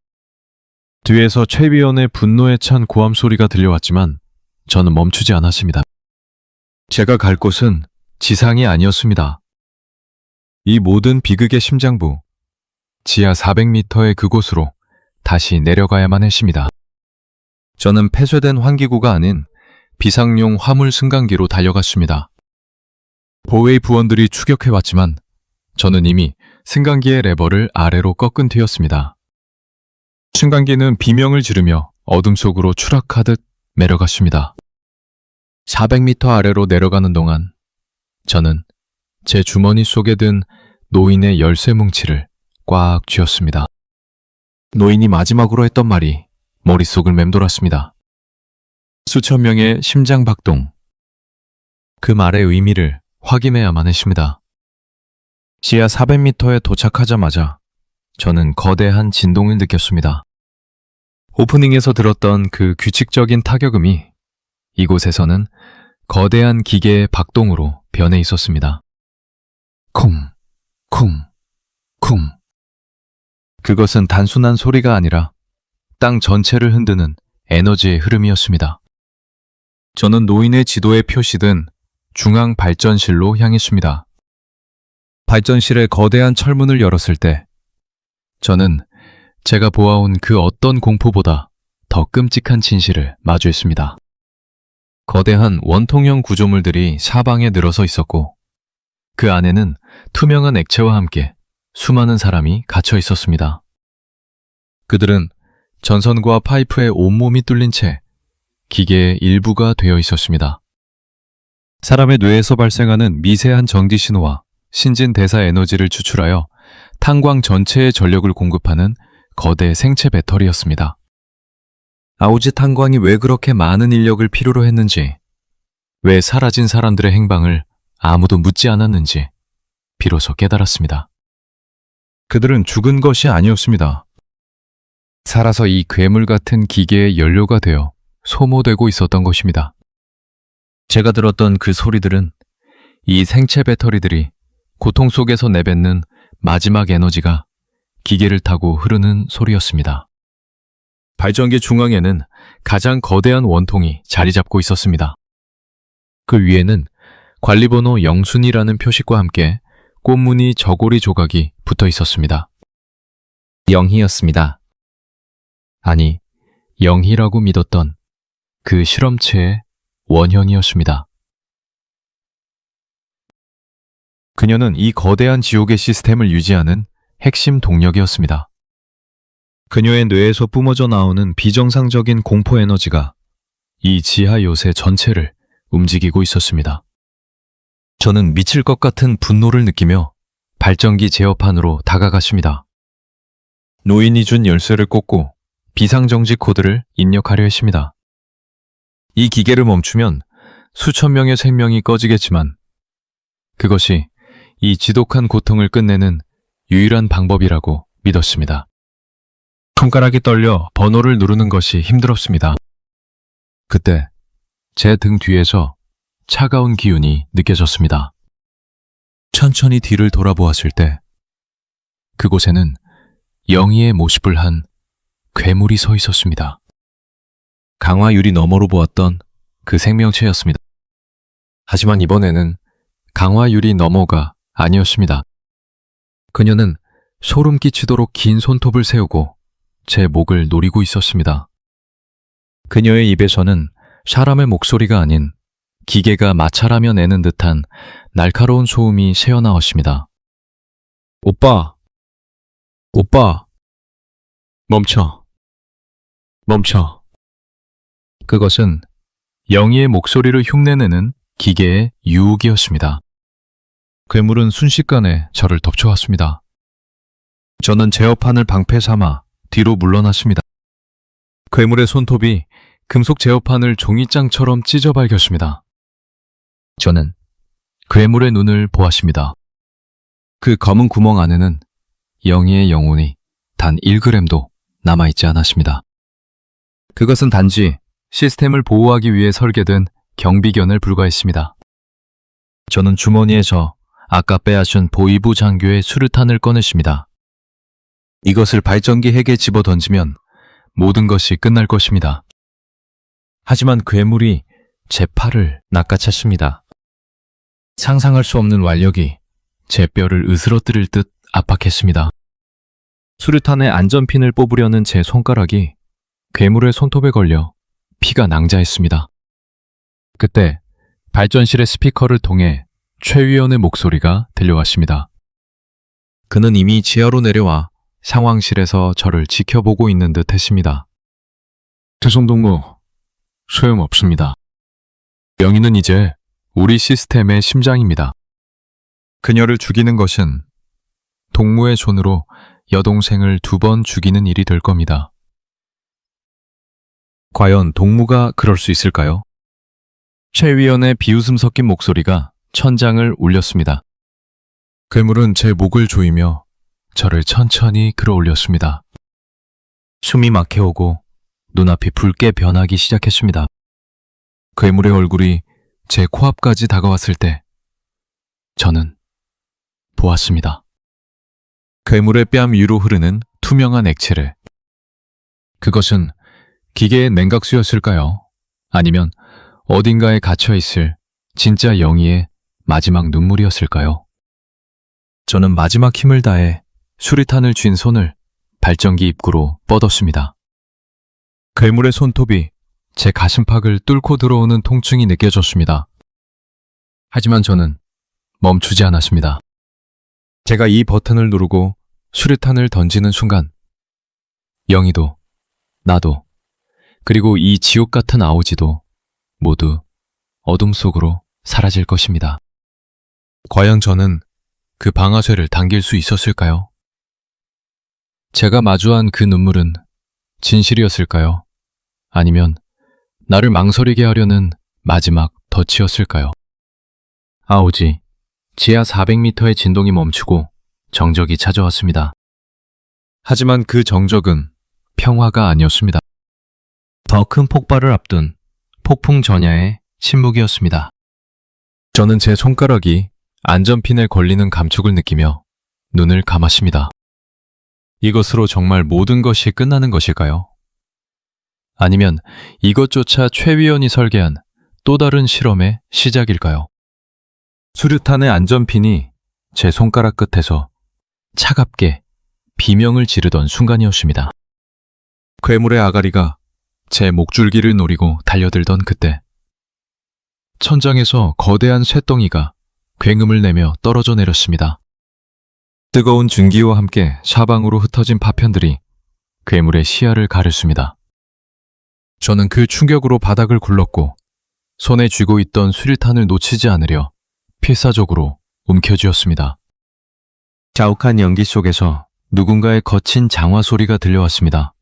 뒤에서 최 위원의 분노에 찬 고함 소리가 들려왔지만 저는 멈추지 않았습니다. 제가 갈 곳은 지상이 아니었습니다. 이 모든 비극의 심장부, 지하 400m의 그곳으로 다시 내려가야만 했습니다. 저는 폐쇄된 환기구가 아닌 비상용 화물 승강기로 달려갔습니다. 보웨이 부원들이 추격해왔지만 저는 이미 승강기의 레버를 아래로 꺾은 뒤였습니다. 승강기는 비명을 지르며 어둠 속으로 추락하듯 내려갔습니다. 400m 아래로 내려가는 동안 저는 제 주머니 속에 든 노인의 열쇠 뭉치를 꽉 쥐었습니다. 노인이 마지막으로 했던 말이 머릿속을 맴돌았습니다. 수천 명의 심장 박동. 그 말의 의미를 확인해야만 했습니다. 지하 400m에 도착하자마자 저는 거대한 진동을 느꼈습니다. 오프닝에서 들었던 그 규칙적인 타격음이 이곳에서는 거대한 기계의 박동으로 변해 있었습니다. 쿵, 쿵, 쿵. 그것은 단순한 소리가 아니라 땅 전체를 흔드는 에너지의 흐름이었습니다. 저는 노인의 지도에 표시된 중앙 발전실로 향했습니다. 발전실의 거대한 철문을 열었을 때 저는 제가 보아온 그 어떤 공포보다 더 끔찍한 진실을 마주했습니다. 거대한 원통형 구조물들이 사방에 늘어서 있었고 그 안에는 투명한 액체와 함께 수많은 사람이 갇혀 있었습니다. 그들은 전선과 파이프에 온몸이 뚫린 채 기계의 일부가 되어 있었습니다. 사람의 뇌에서 발생하는 미세한 전기 신호와 신진대사 에너지를 추출하여 탄광 전체의 전력을 공급하는 거대 생체 배터리였습니다. 아우지 탄광이 왜 그렇게 많은 인력을 필요로 했는지, 왜 사라진 사람들의 행방을 아무도 묻지 않았는지 비로소 깨달았습니다. 그들은 죽은 것이 아니었습니다. 살아서 이 괴물 같은 기계의 연료가 되어 소모되고 있었던 것입니다. 제가 들었던 그 소리들은 이 생체 배터리들이 고통 속에서 내뱉는 마지막 에너지가 기계를 타고 흐르는 소리였습니다. 발전기 중앙에는 가장 거대한 원통이 자리 잡고 있었습니다. 그 위에는 관리번호 0순위라는 표식과 함께 꽃무늬 저고리 조각이 붙어 있었습니다. 0이었습니다. 아니, 0이라고 믿었던 그 실험체의 원형이었습니다. 그녀는 이 거대한 지옥의 시스템을 유지하는 핵심 동력이었습니다. 그녀의 뇌에서 뿜어져 나오는 비정상적인 공포 에너지가 이 지하 요새 전체를 움직이고 있었습니다. 저는 미칠 것 같은 분노를 느끼며 발전기 제어판으로 다가갔습니다. 노인이 준 열쇠를 꽂고 비상정지 코드를 입력하려 했습니다. 이 기계를 멈추면 수천 명의 생명이 꺼지겠지만 그것이 이 지독한 고통을 끝내는 유일한 방법이라고 믿었습니다. 손가락이 떨려 번호를 누르는 것이 힘들었습니다. 그때 제 등 뒤에서 차가운 기운이 느껴졌습니다. 천천히 뒤를 돌아보았을 때 그곳에는 영희의 모습을 한 괴물이 서 있었습니다. 강화 유리 너머로 보았던 그 생명체였습니다. 하지만 이번에는 강화 유리 너머가 아니었습니다. 그녀는 소름 끼치도록 긴 손톱을 세우고 제 목을 노리고 있었습니다. 그녀의 입에서는 사람의 목소리가 아닌 기계가 마찰하며 내는 듯한 날카로운 소음이 새어나왔습니다. 오빠! 오빠! 멈춰! 멈춰! 그것은 영희의 목소리를 흉내내는 기계의 유혹이었습니다. 괴물은 순식간에 저를 덮쳐왔습니다. 저는 제어판을 방패 삼아 뒤로 물러났습니다. 괴물의 손톱이 금속 제어판을 종이장처럼 찢어 발겼습니다. 저는 괴물의 눈을 보았습니다. 그 검은 구멍 안에는 영희의 영혼이 단 1g도 남아있지 않았습니다. 그것은 단지 시스템을 보호하기 위해 설계된 경비견을 불과했습니다. 저는 주머니에서 아까 빼앗은 보이부 장교의 수류탄을 꺼냈습니다. 이것을 발전기 핵에 집어 던지면 모든 것이 끝날 것입니다. 하지만 괴물이 제 팔을 낚아챘습니다. 상상할 수 없는 완력이 제 뼈를 으스러뜨릴 듯 압박했습니다. 수류탄의 안전핀을 뽑으려는 제 손가락이 괴물의 손톱에 걸려 피가 낭자했습니다. 그때 발전실의 스피커를 통해 최 위원의 목소리가 들려왔습니다. 그는 이미 지하로 내려와 상황실에서 저를 지켜보고 있는 듯 했습니다. 태송동무, 소용없습니다. 영희는 이제 우리 시스템의 심장입니다. 그녀를 죽이는 것은 동무의 손으로 여동생을 2번 죽이는 일이 될 겁니다. 과연 동무가 그럴 수 있을까요? 최 위원의 비웃음 섞인 목소리가 천장을 울렸습니다. 괴물은 제 목을 조이며 저를 천천히 끌어올렸습니다. 숨이 막혀오고 눈앞이 붉게 변하기 시작했습니다. 괴물의 얼굴이 제 코앞까지 다가왔을 때 저는 보았습니다. 괴물의 뺨 위로 흐르는 투명한 액체를. 그것은 기계의 냉각수였을까요? 아니면 어딘가에 갇혀있을 진짜 영희의 마지막 눈물이었을까요? 저는 마지막 힘을 다해 수리탄을 쥔 손을 발전기 입구로 뻗었습니다. 괴물의 손톱이 제 가슴팍을 뚫고 들어오는 통증이 느껴졌습니다. 하지만 저는 멈추지 않았습니다. 제가 이 버튼을 누르고 수류탄을 던지는 순간 영희도 나도 그리고 이 지옥 같은 아오지도 모두 어둠 속으로 사라질 것입니다. 과연 저는 그 방아쇠를 당길 수 있었을까요? 제가 마주한 그 눈물은 진실이었을까요? 아니면 나를 망설이게 하려는 마지막 덫이었을까요? 아오지, 지하 400m의 진동이 멈추고 정적이 찾아왔습니다. 하지만 그 정적은 평화가 아니었습니다. 더 큰 폭발을 앞둔 폭풍 전야의 침묵이었습니다. 저는 제 손가락이 안전핀에 걸리는 감촉을 느끼며 눈을 감았습니다. 이것으로 정말 모든 것이 끝나는 것일까요? 아니면 이것조차 최 위원이 설계한 또 다른 실험의 시작일까요? 수류탄의 안전핀이 제 손가락 끝에서 차갑게 비명을 지르던 순간이었습니다. 괴물의 아가리가 제 목줄기를 노리고 달려들던 그때 천장에서 거대한 쇳덩이가 굉음을 내며 떨어져 내렸습니다. 뜨거운 증기와 함께 사방으로 흩어진 파편들이 괴물의 시야를 가렸습니다. 저는 그 충격으로 바닥을 굴렀고 손에 쥐고 있던 수류탄을 놓치지 않으려 필사적으로 움켜쥐었습니다. 자욱한 연기 속에서 누군가의 거친 장화 소리가 들려왔습니다.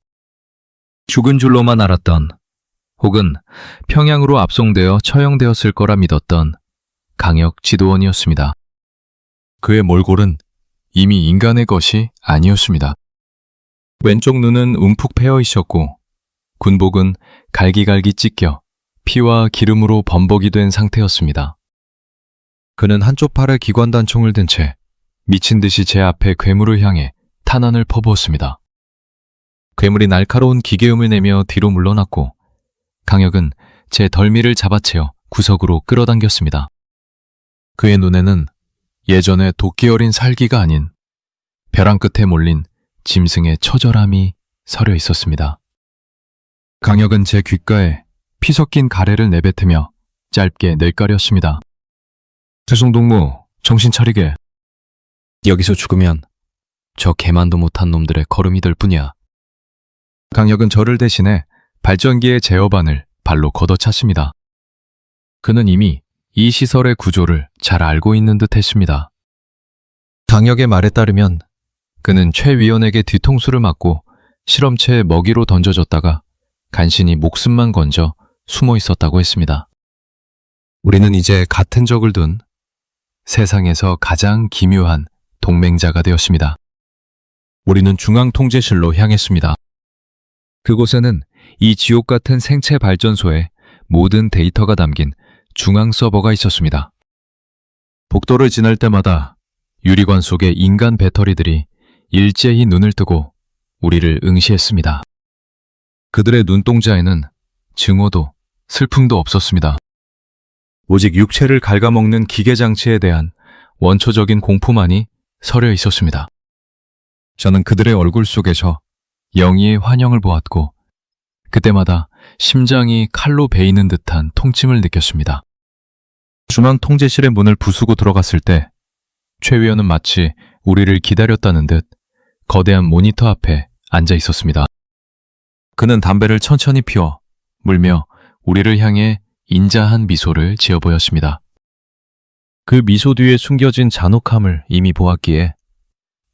죽은 줄로만 알았던 혹은 평양으로 압송되어 처형되었을 거라 믿었던 강역 지도원이었습니다. 그의 몰골은 이미 인간의 것이 아니었습니다. 왼쪽 눈은 움푹 패여 있었고 군복은 갈기갈기 찢겨 피와 기름으로 범벅이 된 상태였습니다. 그는 한쪽 팔에 기관단총을 든 채 미친 듯이 제 앞에 괴물을 향해 탄환을 퍼부었습니다. 괴물이 날카로운 기계음을 내며 뒤로 물러났고 강혁은 제 덜미를 잡아채어 구석으로 끌어당겼습니다. 그의 눈에는 예전의 도끼 어린 살기가 아닌 벼랑 끝에 몰린 짐승의 처절함이 서려 있었습니다. 강혁은 제 귓가에 피 섞인 가래를 내뱉으며 짧게 내까렸습니다. 세송동무, 정신 차리게. 여기서 죽으면 저 개만도 못한 놈들의 거름이 될 뿐이야. 강혁은 저를 대신해 발전기의 제어반을 발로 걷어찼습니다. 그는 이미 이 시설의 구조를 잘 알고 있는 듯 했습니다. 강혁의 말에 따르면 그는 최 위원에게 뒤통수를 맞고 실험체에 먹이로 던져졌다가 간신히 목숨만 건져 숨어 있었다고 했습니다. 우리는 이제 같은 적을 둔 세상에서 가장 기묘한 동맹자가 되었습니다. 우리는 중앙통제실로 향했습니다. 그곳에는 이 지옥 같은 생체 발전소에 모든 데이터가 담긴 중앙 서버가 있었습니다. 복도를 지날 때마다 유리관 속의 인간 배터리들이 일제히 눈을 뜨고 우리를 응시했습니다. 그들의 눈동자에는 증오도 슬픔도 없었습니다. 오직 육체를 갉아먹는 기계장치에 대한 원초적인 공포만이 서려 있었습니다. 저는 그들의 얼굴 속에서 영희의 환영을 보았고 그때마다 심장이 칼로 베이는 듯한 통증을 느꼈습니다. 중앙통제실의 문을 부수고 들어갔을 때 최 위원은 마치 우리를 기다렸다는 듯 거대한 모니터 앞에 앉아 있었습니다. 그는 담배를 천천히 피워 물며 우리를 향해 인자한 미소를 지어 보였습니다. 그 미소 뒤에 숨겨진 잔혹함을 이미 보았기에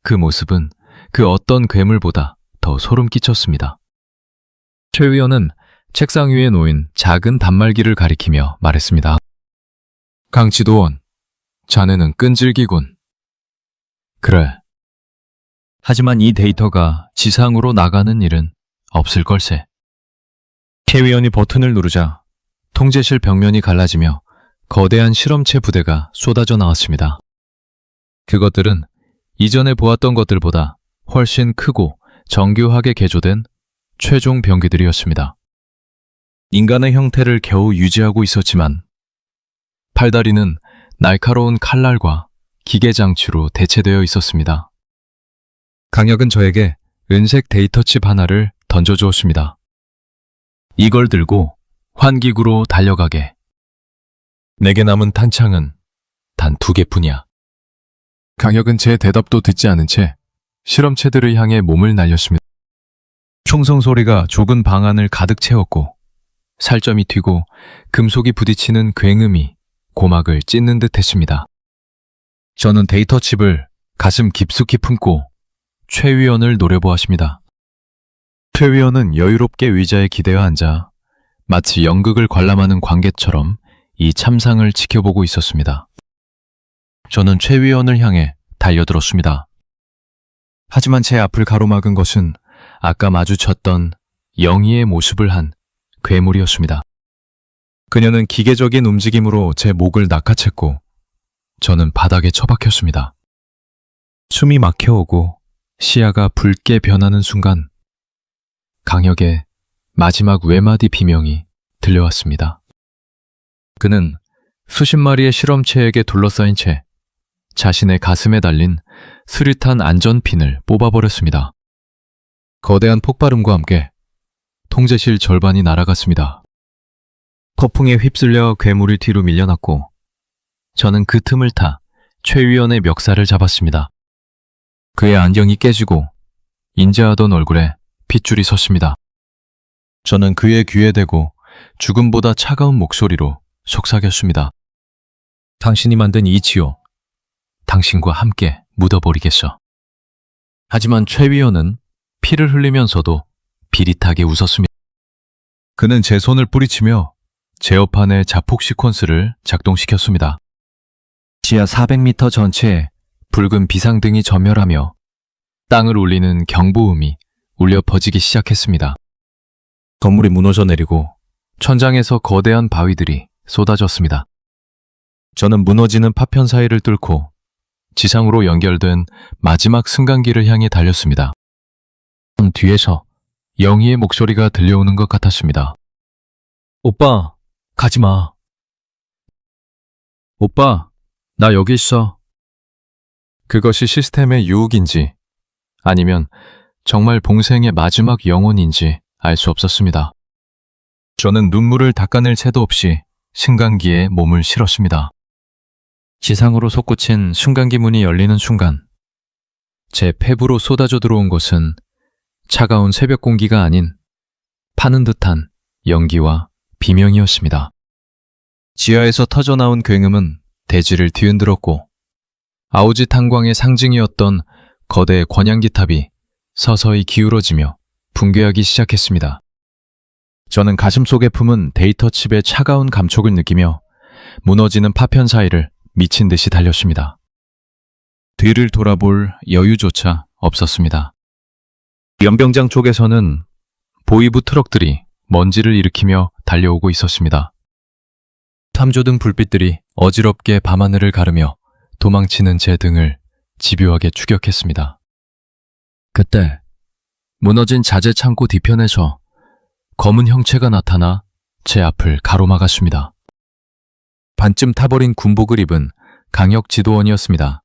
그 모습은 그 어떤 괴물보다 더 소름 끼쳤습니다. 최 위원은 책상 위에 놓인 작은 단말기를 가리키며 말했습니다. 강지도원, 자네는 끈질기군. 그래. 하지만 이 데이터가 지상으로 나가는 일은 없을 걸세. 최 위원이 버튼을 누르자 통제실 벽면이 갈라지며 거대한 실험체 부대가 쏟아져 나왔습니다. 그것들은 이전에 보았던 것들보다 훨씬 크고 정교하게 개조된 최종 병기들이었습니다. 인간의 형태를 겨우 유지하고 있었지만 팔다리는 날카로운 칼날과 기계 장치로 대체되어 있었습니다. 강혁은 저에게 은색 데이터칩 하나를 던져주었습니다. 이걸 들고 환기구로 달려가게. 내게 남은 탄창은 단 2개뿐이야. 강혁은 제 대답도 듣지 않은 채 실험체들을 향해 몸을 날렸습니다. 총성 소리가 좁은 방 안을 가득 채웠고 살점이 튀고 금속이 부딪히는 굉음이 고막을 찢는 듯 했습니다. 저는 데이터칩을 가슴 깊숙이 품고 최 위원을 노려보았습니다. 최 위원은 여유롭게 의자에 기대어 앉아 마치 연극을 관람하는 관객처럼 이 참상을 지켜보고 있었습니다. 저는 최 위원을 향해 달려들었습니다. 하지만 제 앞을 가로막은 것은 아까 마주쳤던 영희의 모습을 한 괴물이었습니다. 그녀는 기계적인 움직임으로 제 목을 낚아챘고 저는 바닥에 처박혔습니다. 숨이 막혀오고 시야가 붉게 변하는 순간 강혁의 마지막 외마디 비명이 들려왔습니다. 그는 수십 마리의 실험체에게 둘러싸인 채 자신의 가슴에 달린 수류탄 안전핀을 뽑아버렸습니다. 거대한 폭발음과 함께 통제실 절반이 날아갔습니다. 폭풍에 휩쓸려 괴물이 뒤로 밀려났고 저는 그 틈을 타 최 위원의 멱살을 잡았습니다. 그의 안경이 깨지고 인자하던 얼굴에 핏줄이 섰습니다. 저는 그의 귀에 대고 죽음보다 차가운 목소리로 속삭였습니다. 당신이 만든 이 지옥, 당신과 함께 묻어버리겠어. 하지만 최 위원은 피를 흘리면서도 비릿하게 웃었습니다. 그는 제 손을 뿌리치며 제어판의 자폭 시퀀스를 작동시켰습니다. 지하 400m 전체에 붉은 비상등이 점멸하며 땅을 울리는 경보음이 울려 퍼지기 시작했습니다. 건물이 무너져 내리고 천장에서 거대한 바위들이 쏟아졌습니다. 저는 무너지는 파편 사이를 뚫고 지상으로 연결된 마지막 승강기를 향해 달렸습니다. 뒤에서 영희의 목소리가 들려오는 것 같았습니다. 오빠, 가지마. 오빠, 나 여기 있어. 그것이 시스템의 유혹인지 아니면 정말 봉생의 마지막 영혼인지 알 수 없었습니다. 저는 눈물을 닦아낼 새도 없이 승강기에 몸을 실었습니다. 지상으로 솟구친 승강기 문이 열리는 순간 제 폐부로 쏟아져 들어온 것은 차가운 새벽 공기가 아닌 파는 듯한 연기와 비명이었습니다. 지하에서 터져나온 굉음은 대지를 뒤흔들었고 아오지 탄광의 상징이었던 거대 권양기 탑이 서서히 기울어지며 붕괴하기 시작했습니다. 저는 가슴속에 품은 데이터 칩의 차가운 감촉을 느끼며 무너지는 파편 사이를 미친 듯이 달렸습니다. 뒤를 돌아볼 여유조차 없었습니다. 연병장 쪽에서는 보이부 트럭들이 먼지를 일으키며 달려오고 있었습니다. 탐조등 불빛들이 어지럽게 밤하늘을 가르며 도망치는 제 등을 집요하게 추격했습니다. 그때 무너진 자재 창고 뒤편에서 검은 형체가 나타나 제 앞을 가로막았습니다. 반쯤 타버린 군복을 입은 강혁 지도원이었습니다.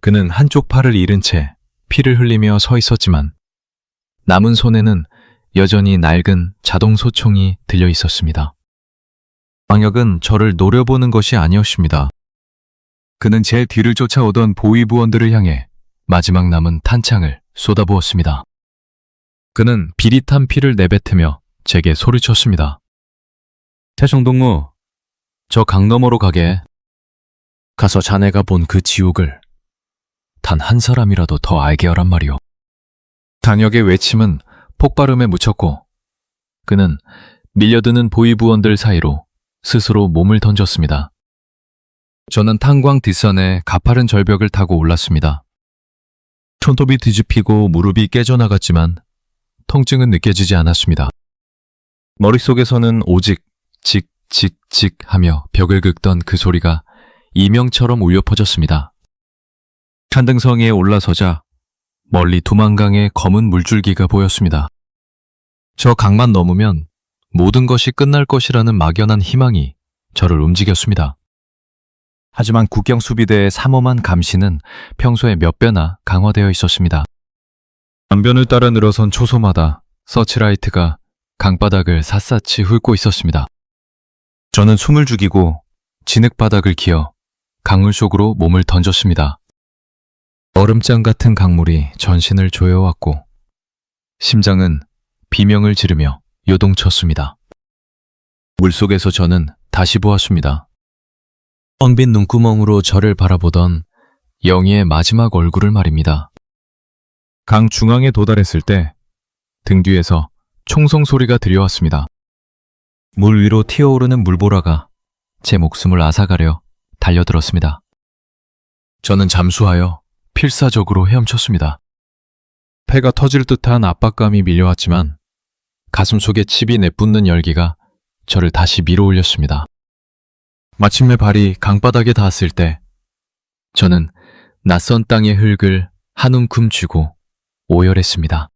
그는 한쪽 팔을 잃은 채 피를 흘리며 서 있었지만 남은 손에는 여전히 낡은 자동 소총이 들려 있었습니다. 강혁은 저를 노려보는 것이 아니었습니다. 그는 제 뒤를 쫓아오던 보위부원들을 향해 마지막 남은 탄창을 쏟아부었습니다. 그는 비릿한 피를 내뱉으며 제게 소리쳤습니다. 태종동무, 저 강 너머로 가게. 가서 자네가 본 그 지옥을 단 한 사람이라도 더 알게 하란 말이오. 강혁의 외침은 폭발음에 묻혔고 그는 밀려드는 보위부원들 사이로 스스로 몸을 던졌습니다. 저는 탄광 뒷산의 가파른 절벽을 타고 올랐습니다. 손톱이 뒤집히고 무릎이 깨져나갔지만 통증은 느껴지지 않았습니다. 머릿속에서는 오직 직직직 하며 벽을 긁던 그 소리가 이명처럼 울려 퍼졌습니다. 산등성이에 올라서자 멀리 두만강의 검은 물줄기가 보였습니다. 저 강만 넘으면 모든 것이 끝날 것이라는 막연한 희망이 저를 움직였습니다. 하지만 국경수비대의 삼엄한 감시는 평소에 몇 배나 강화되어 있었습니다. 강변을 따라 늘어선 초소마다 서치라이트가 강바닥을 샅샅이 훑고 있었습니다. 저는 숨을 죽이고 진흙바닥을 기어 강물 속으로 몸을 던졌습니다. 얼음장 같은 강물이 전신을 조여왔고 심장은 비명을 지르며 요동쳤습니다. 물속에서 저는 다시 보았습니다. 텅 빈 눈구멍으로 저를 바라보던 영희의 마지막 얼굴을 말입니다. 강 중앙에 도달했을 때 등 뒤에서 총성 소리가 들려왔습니다. 물 위로 튀어오르는 물보라가 제 목숨을 앗아가려 달려들었습니다. 저는 잠수하여 필사적으로 헤엄쳤습니다. 폐가 터질 듯한 압박감이 밀려왔지만 가슴속에 칩이 내뿜는 열기가 저를 다시 밀어올렸습니다. 마침내 발이 강바닥에 닿았을 때 저는 낯선 땅의 흙을 한 움큼 쥐고 오열했습니다.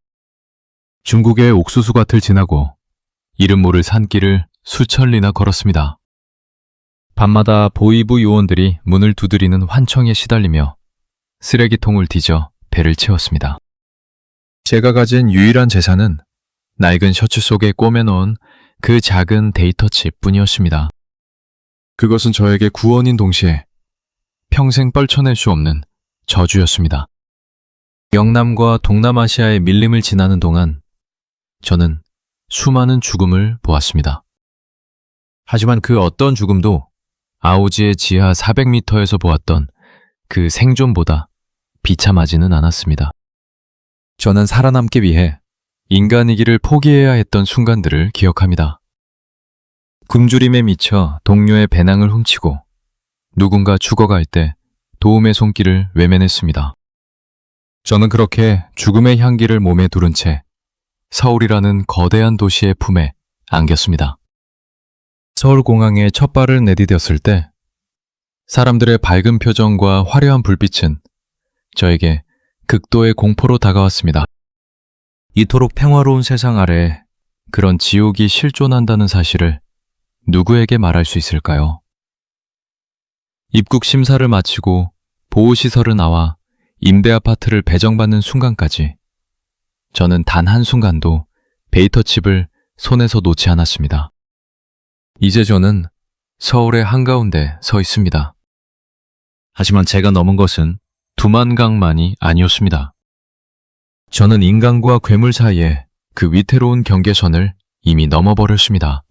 중국의 옥수수밭을 지나고 이름 모를 산길을 수천리나 걸었습니다. 밤마다 보이부 요원들이 문을 두드리는 환청에 시달리며 쓰레기통을 뒤져 배를 채웠습니다. 제가 가진 유일한 재산은 낡은 셔츠 속에 꿰매놓은 그 작은 데이터칩 뿐이었습니다. 그것은 저에게 구원인 동시에 평생 떨쳐낼 수 없는 저주였습니다. 영남과 동남아시아의 밀림을 지나는 동안 저는 수많은 죽음을 보았습니다. 하지만 그 어떤 죽음도 아오지의 지하 400m에서 보았던 그 생존보다 비참하지는 않았습니다. 저는 살아남기 위해 인간이기를 포기해야 했던 순간들을 기억합니다. 굶주림에 미쳐 동료의 배낭을 훔치고 누군가 죽어갈 때 도움의 손길을 외면했습니다. 저는 그렇게 죽음의 향기를 몸에 두른 채 서울이라는 거대한 도시의 품에 안겼습니다. 서울공항에 첫 발을 내디뎠을 때 사람들의 밝은 표정과 화려한 불빛은 저에게 극도의 공포로 다가왔습니다. 이토록 평화로운 세상 아래 그런 지옥이 실존한다는 사실을 누구에게 말할 수 있을까요? 입국 심사를 마치고 보호시설을 나와 임대아파트를 배정받는 순간까지 저는 단 한순간도 데이터칩을 손에서 놓지 않았습니다. 이제 저는 서울의 한가운데 서 있습니다. 하지만 제가 넘은 것은 두만강만이 아니었습니다. 저는 인간과 괴물 사이에 그 위태로운 경계선을 이미 넘어버렸습니다.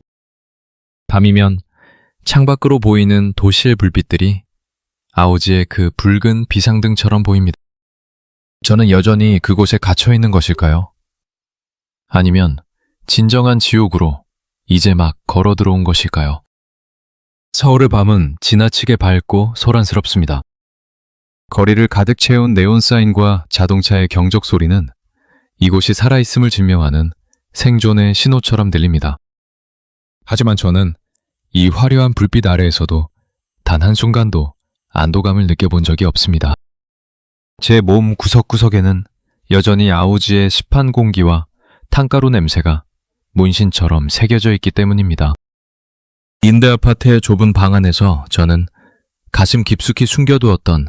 밤이면 창밖으로 보이는 도시의 불빛들이 아오지의 그 붉은 비상등처럼 보입니다. 저는 여전히 그곳에 갇혀 있는 것일까요? 아니면 진정한 지옥으로 이제 막 걸어 들어온 것일까요? 서울의 밤은 지나치게 밝고 소란스럽습니다. 거리를 가득 채운 네온사인과 자동차의 경적 소리는 이곳이 살아있음을 증명하는 생존의 신호처럼 들립니다. 하지만 저는 이 화려한 불빛 아래에서도 단 한순간도 안도감을 느껴본 적이 없습니다. 제 몸 구석구석에는 여전히 아오지의 습한 공기와 탄가루 냄새가 문신처럼 새겨져 있기 때문입니다. 임대아파트의 좁은 방 안에서 저는 가슴 깊숙이 숨겨두었던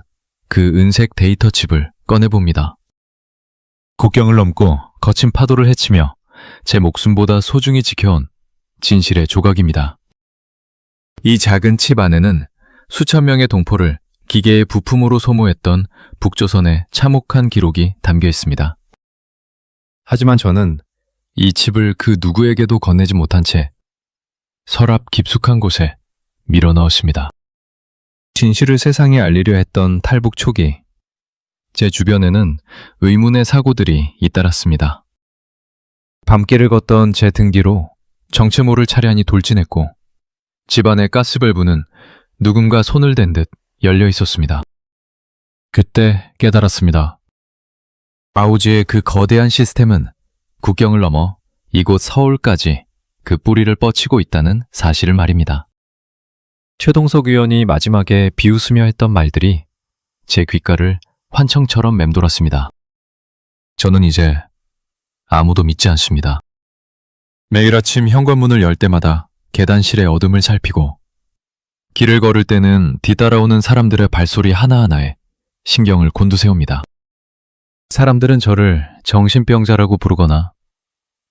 그 은색 데이터칩을 꺼내봅니다. 국경을 넘고 거친 파도를 헤치며 제 목숨보다 소중히 지켜온 진실의 조각입니다. 이 작은 칩 안에는 수천 명의 동포를 기계의 부품으로 소모했던 북조선의 참혹한 기록이 담겨 있습니다. 하지만 저는 이 칩을 그 누구에게도 건네지 못한 채 서랍 깊숙한 곳에 밀어 넣었습니다. 진실을 세상에 알리려 했던 탈북 초기, 제 주변에는 의문의 사고들이 잇따랐습니다. 밤길을 걷던 제 등 뒤로 정체 모를 차량이 돌진했고 집안의 가스밸브는 누군가 손을 댄 듯 열려 있었습니다. 그때 깨달았습니다. 아오지의 그 거대한 시스템은 국경을 넘어 이곳 서울까지 그 뿌리를 뻗치고 있다는 사실을 말입니다. 최동석 의원이 마지막에 비웃으며 했던 말들이 제 귓가를 환청처럼 맴돌았습니다. 저는 이제 아무도 믿지 않습니다. 매일 아침 현관문을 열 때마다 계단실의 어둠을 살피고 길을 걸을 때는 뒤따라오는 사람들의 발소리 하나하나에 신경을 곤두세웁니다. 사람들은 저를 정신병자라고 부르거나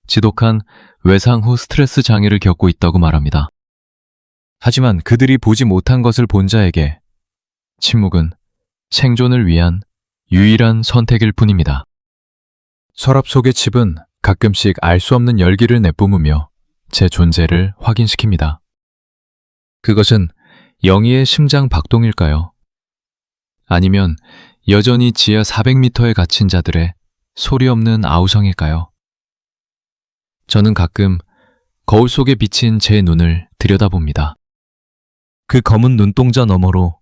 지독한 외상 후 스트레스 장애를 겪고 있다고 말합니다. 하지만 그들이 보지 못한 것을 본 자에게 침묵은 생존을 위한 유일한 선택일 뿐입니다. 서랍 속의 칩은 가끔씩 알 수 없는 열기를 내뿜으며 제 존재를 확인시킵니다. 그것은 영희의 심장 박동일까요? 아니면 여전히 지하 400m에 갇힌 자들의 소리 없는 아우성일까요? 저는 가끔 거울 속에 비친 제 눈을 들여다봅니다. 그 검은 눈동자 너머로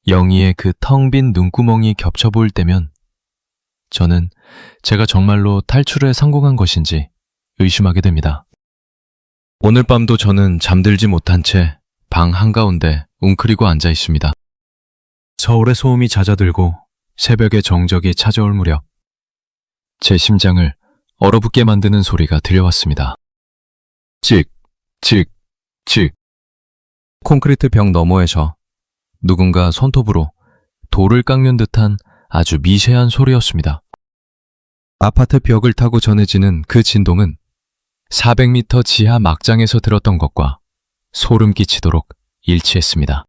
영희의 그 텅 빈 눈구멍이 겹쳐 보일 때면 저는 제가 정말로 탈출에 성공한 것인지 의심하게 됩니다. 오늘 밤도 저는 잠들지 못한 채 방 한가운데 웅크리고 앉아 있습니다. 서울의 소음이 잦아들고 새벽의 정적이 찾아올 무렵 제 심장을 얼어붙게 만드는 소리가 들려왔습니다. 찍, 찍, 찍. 콘크리트 벽 너머에서 누군가 손톱으로 돌을 깎는 듯한 아주 미세한 소리였습니다. 아파트 벽을 타고 전해지는 그 진동은 400m 지하 막장에서 들었던 것과 소름 끼치도록 일치했습니다.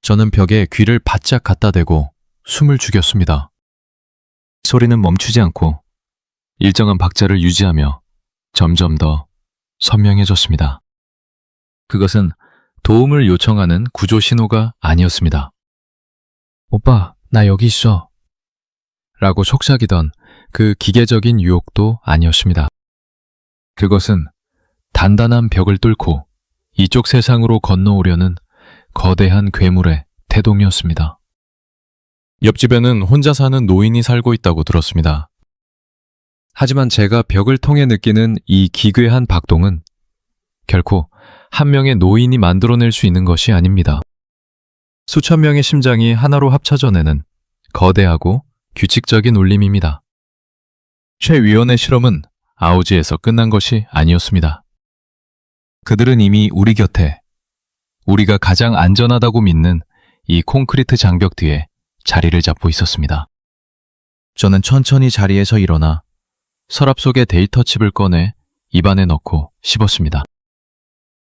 저는 벽에 귀를 바짝 갖다 대고 숨을 죽였습니다. 소리는 멈추지 않고 일정한 박자를 유지하며 점점 더 선명해졌습니다. 그것은 도움을 요청하는 구조 신호가 아니었습니다. 오빠, 나 여기 있어. 라고 속삭이던 그 기계적인 유혹도 아니었습니다. 그것은 단단한 벽을 뚫고 이쪽 세상으로 건너오려는 거대한 괴물의 태동이었습니다. 옆집에는 혼자 사는 노인이 살고 있다고 들었습니다. 하지만 제가 벽을 통해 느끼는 이 기괴한 박동은 결코 한 명의 노인이 만들어낼 수 있는 것이 아닙니다. 수천 명의 심장이 하나로 합쳐져내는 거대하고 규칙적인 울림입니다. 최 위원의 실험은 아우지에서 끝난 것이 아니었습니다. 그들은 이미 우리 곁에 우리가 가장 안전하다고 믿는 이 콘크리트 장벽 뒤에 자리를 잡고 있었습니다. 저는 천천히 자리에서 일어나 서랍 속의 데이터 칩을 꺼내 입안에 넣고 씹었습니다.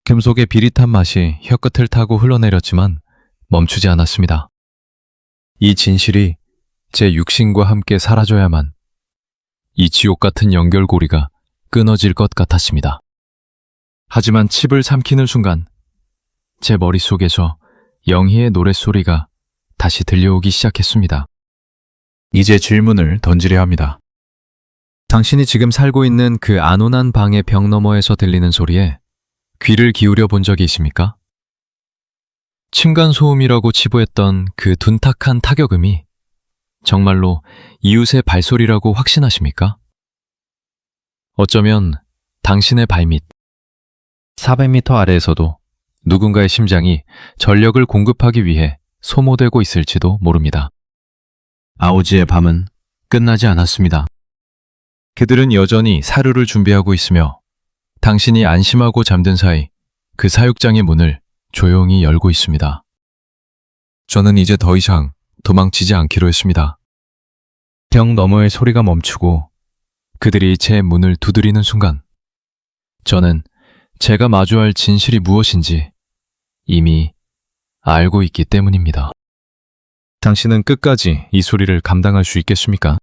금속의 비릿한 맛이 혀끝을 타고 흘러내렸지만 멈추지 않았습니다. 이 진실이 제 육신과 함께 사라져야만 이 지옥 같은 연결고리가 끊어질 것 같았습니다. 하지만 칩을 삼키는 순간 제 머릿속에서 영희의 노랫소리가 다시 들려오기 시작했습니다. 이제 질문을 던지려 합니다. 당신이 지금 살고 있는 그 안온한 방의 벽 너머에서 들리는 소리에 귀를 기울여 본 적이 있습니까? 층간소음이라고 치부했던 그 둔탁한 타격음이 정말로 이웃의 발소리라고 확신하십니까? 어쩌면 당신의 발밑 400m 아래에서도 누군가의 심장이 전력을 공급하기 위해 소모되고 있을지도 모릅니다. 아우지의 밤은 끝나지 않았습니다. 그들은 여전히 사료를 준비하고 있으며 당신이 안심하고 잠든 사이 그 사육장의 문을 조용히 열고 있습니다. 저는 이제 더 이상 도망치지 않기로 했습니다. 벽 너머의 소리가 멈추고 그들이 제 문을 두드리는 순간 저는 제가 마주할 진실이 무엇인지 이미 알고 있기 때문입니다. 당신은 끝까지 이 소리를 감당할 수 있겠습니까?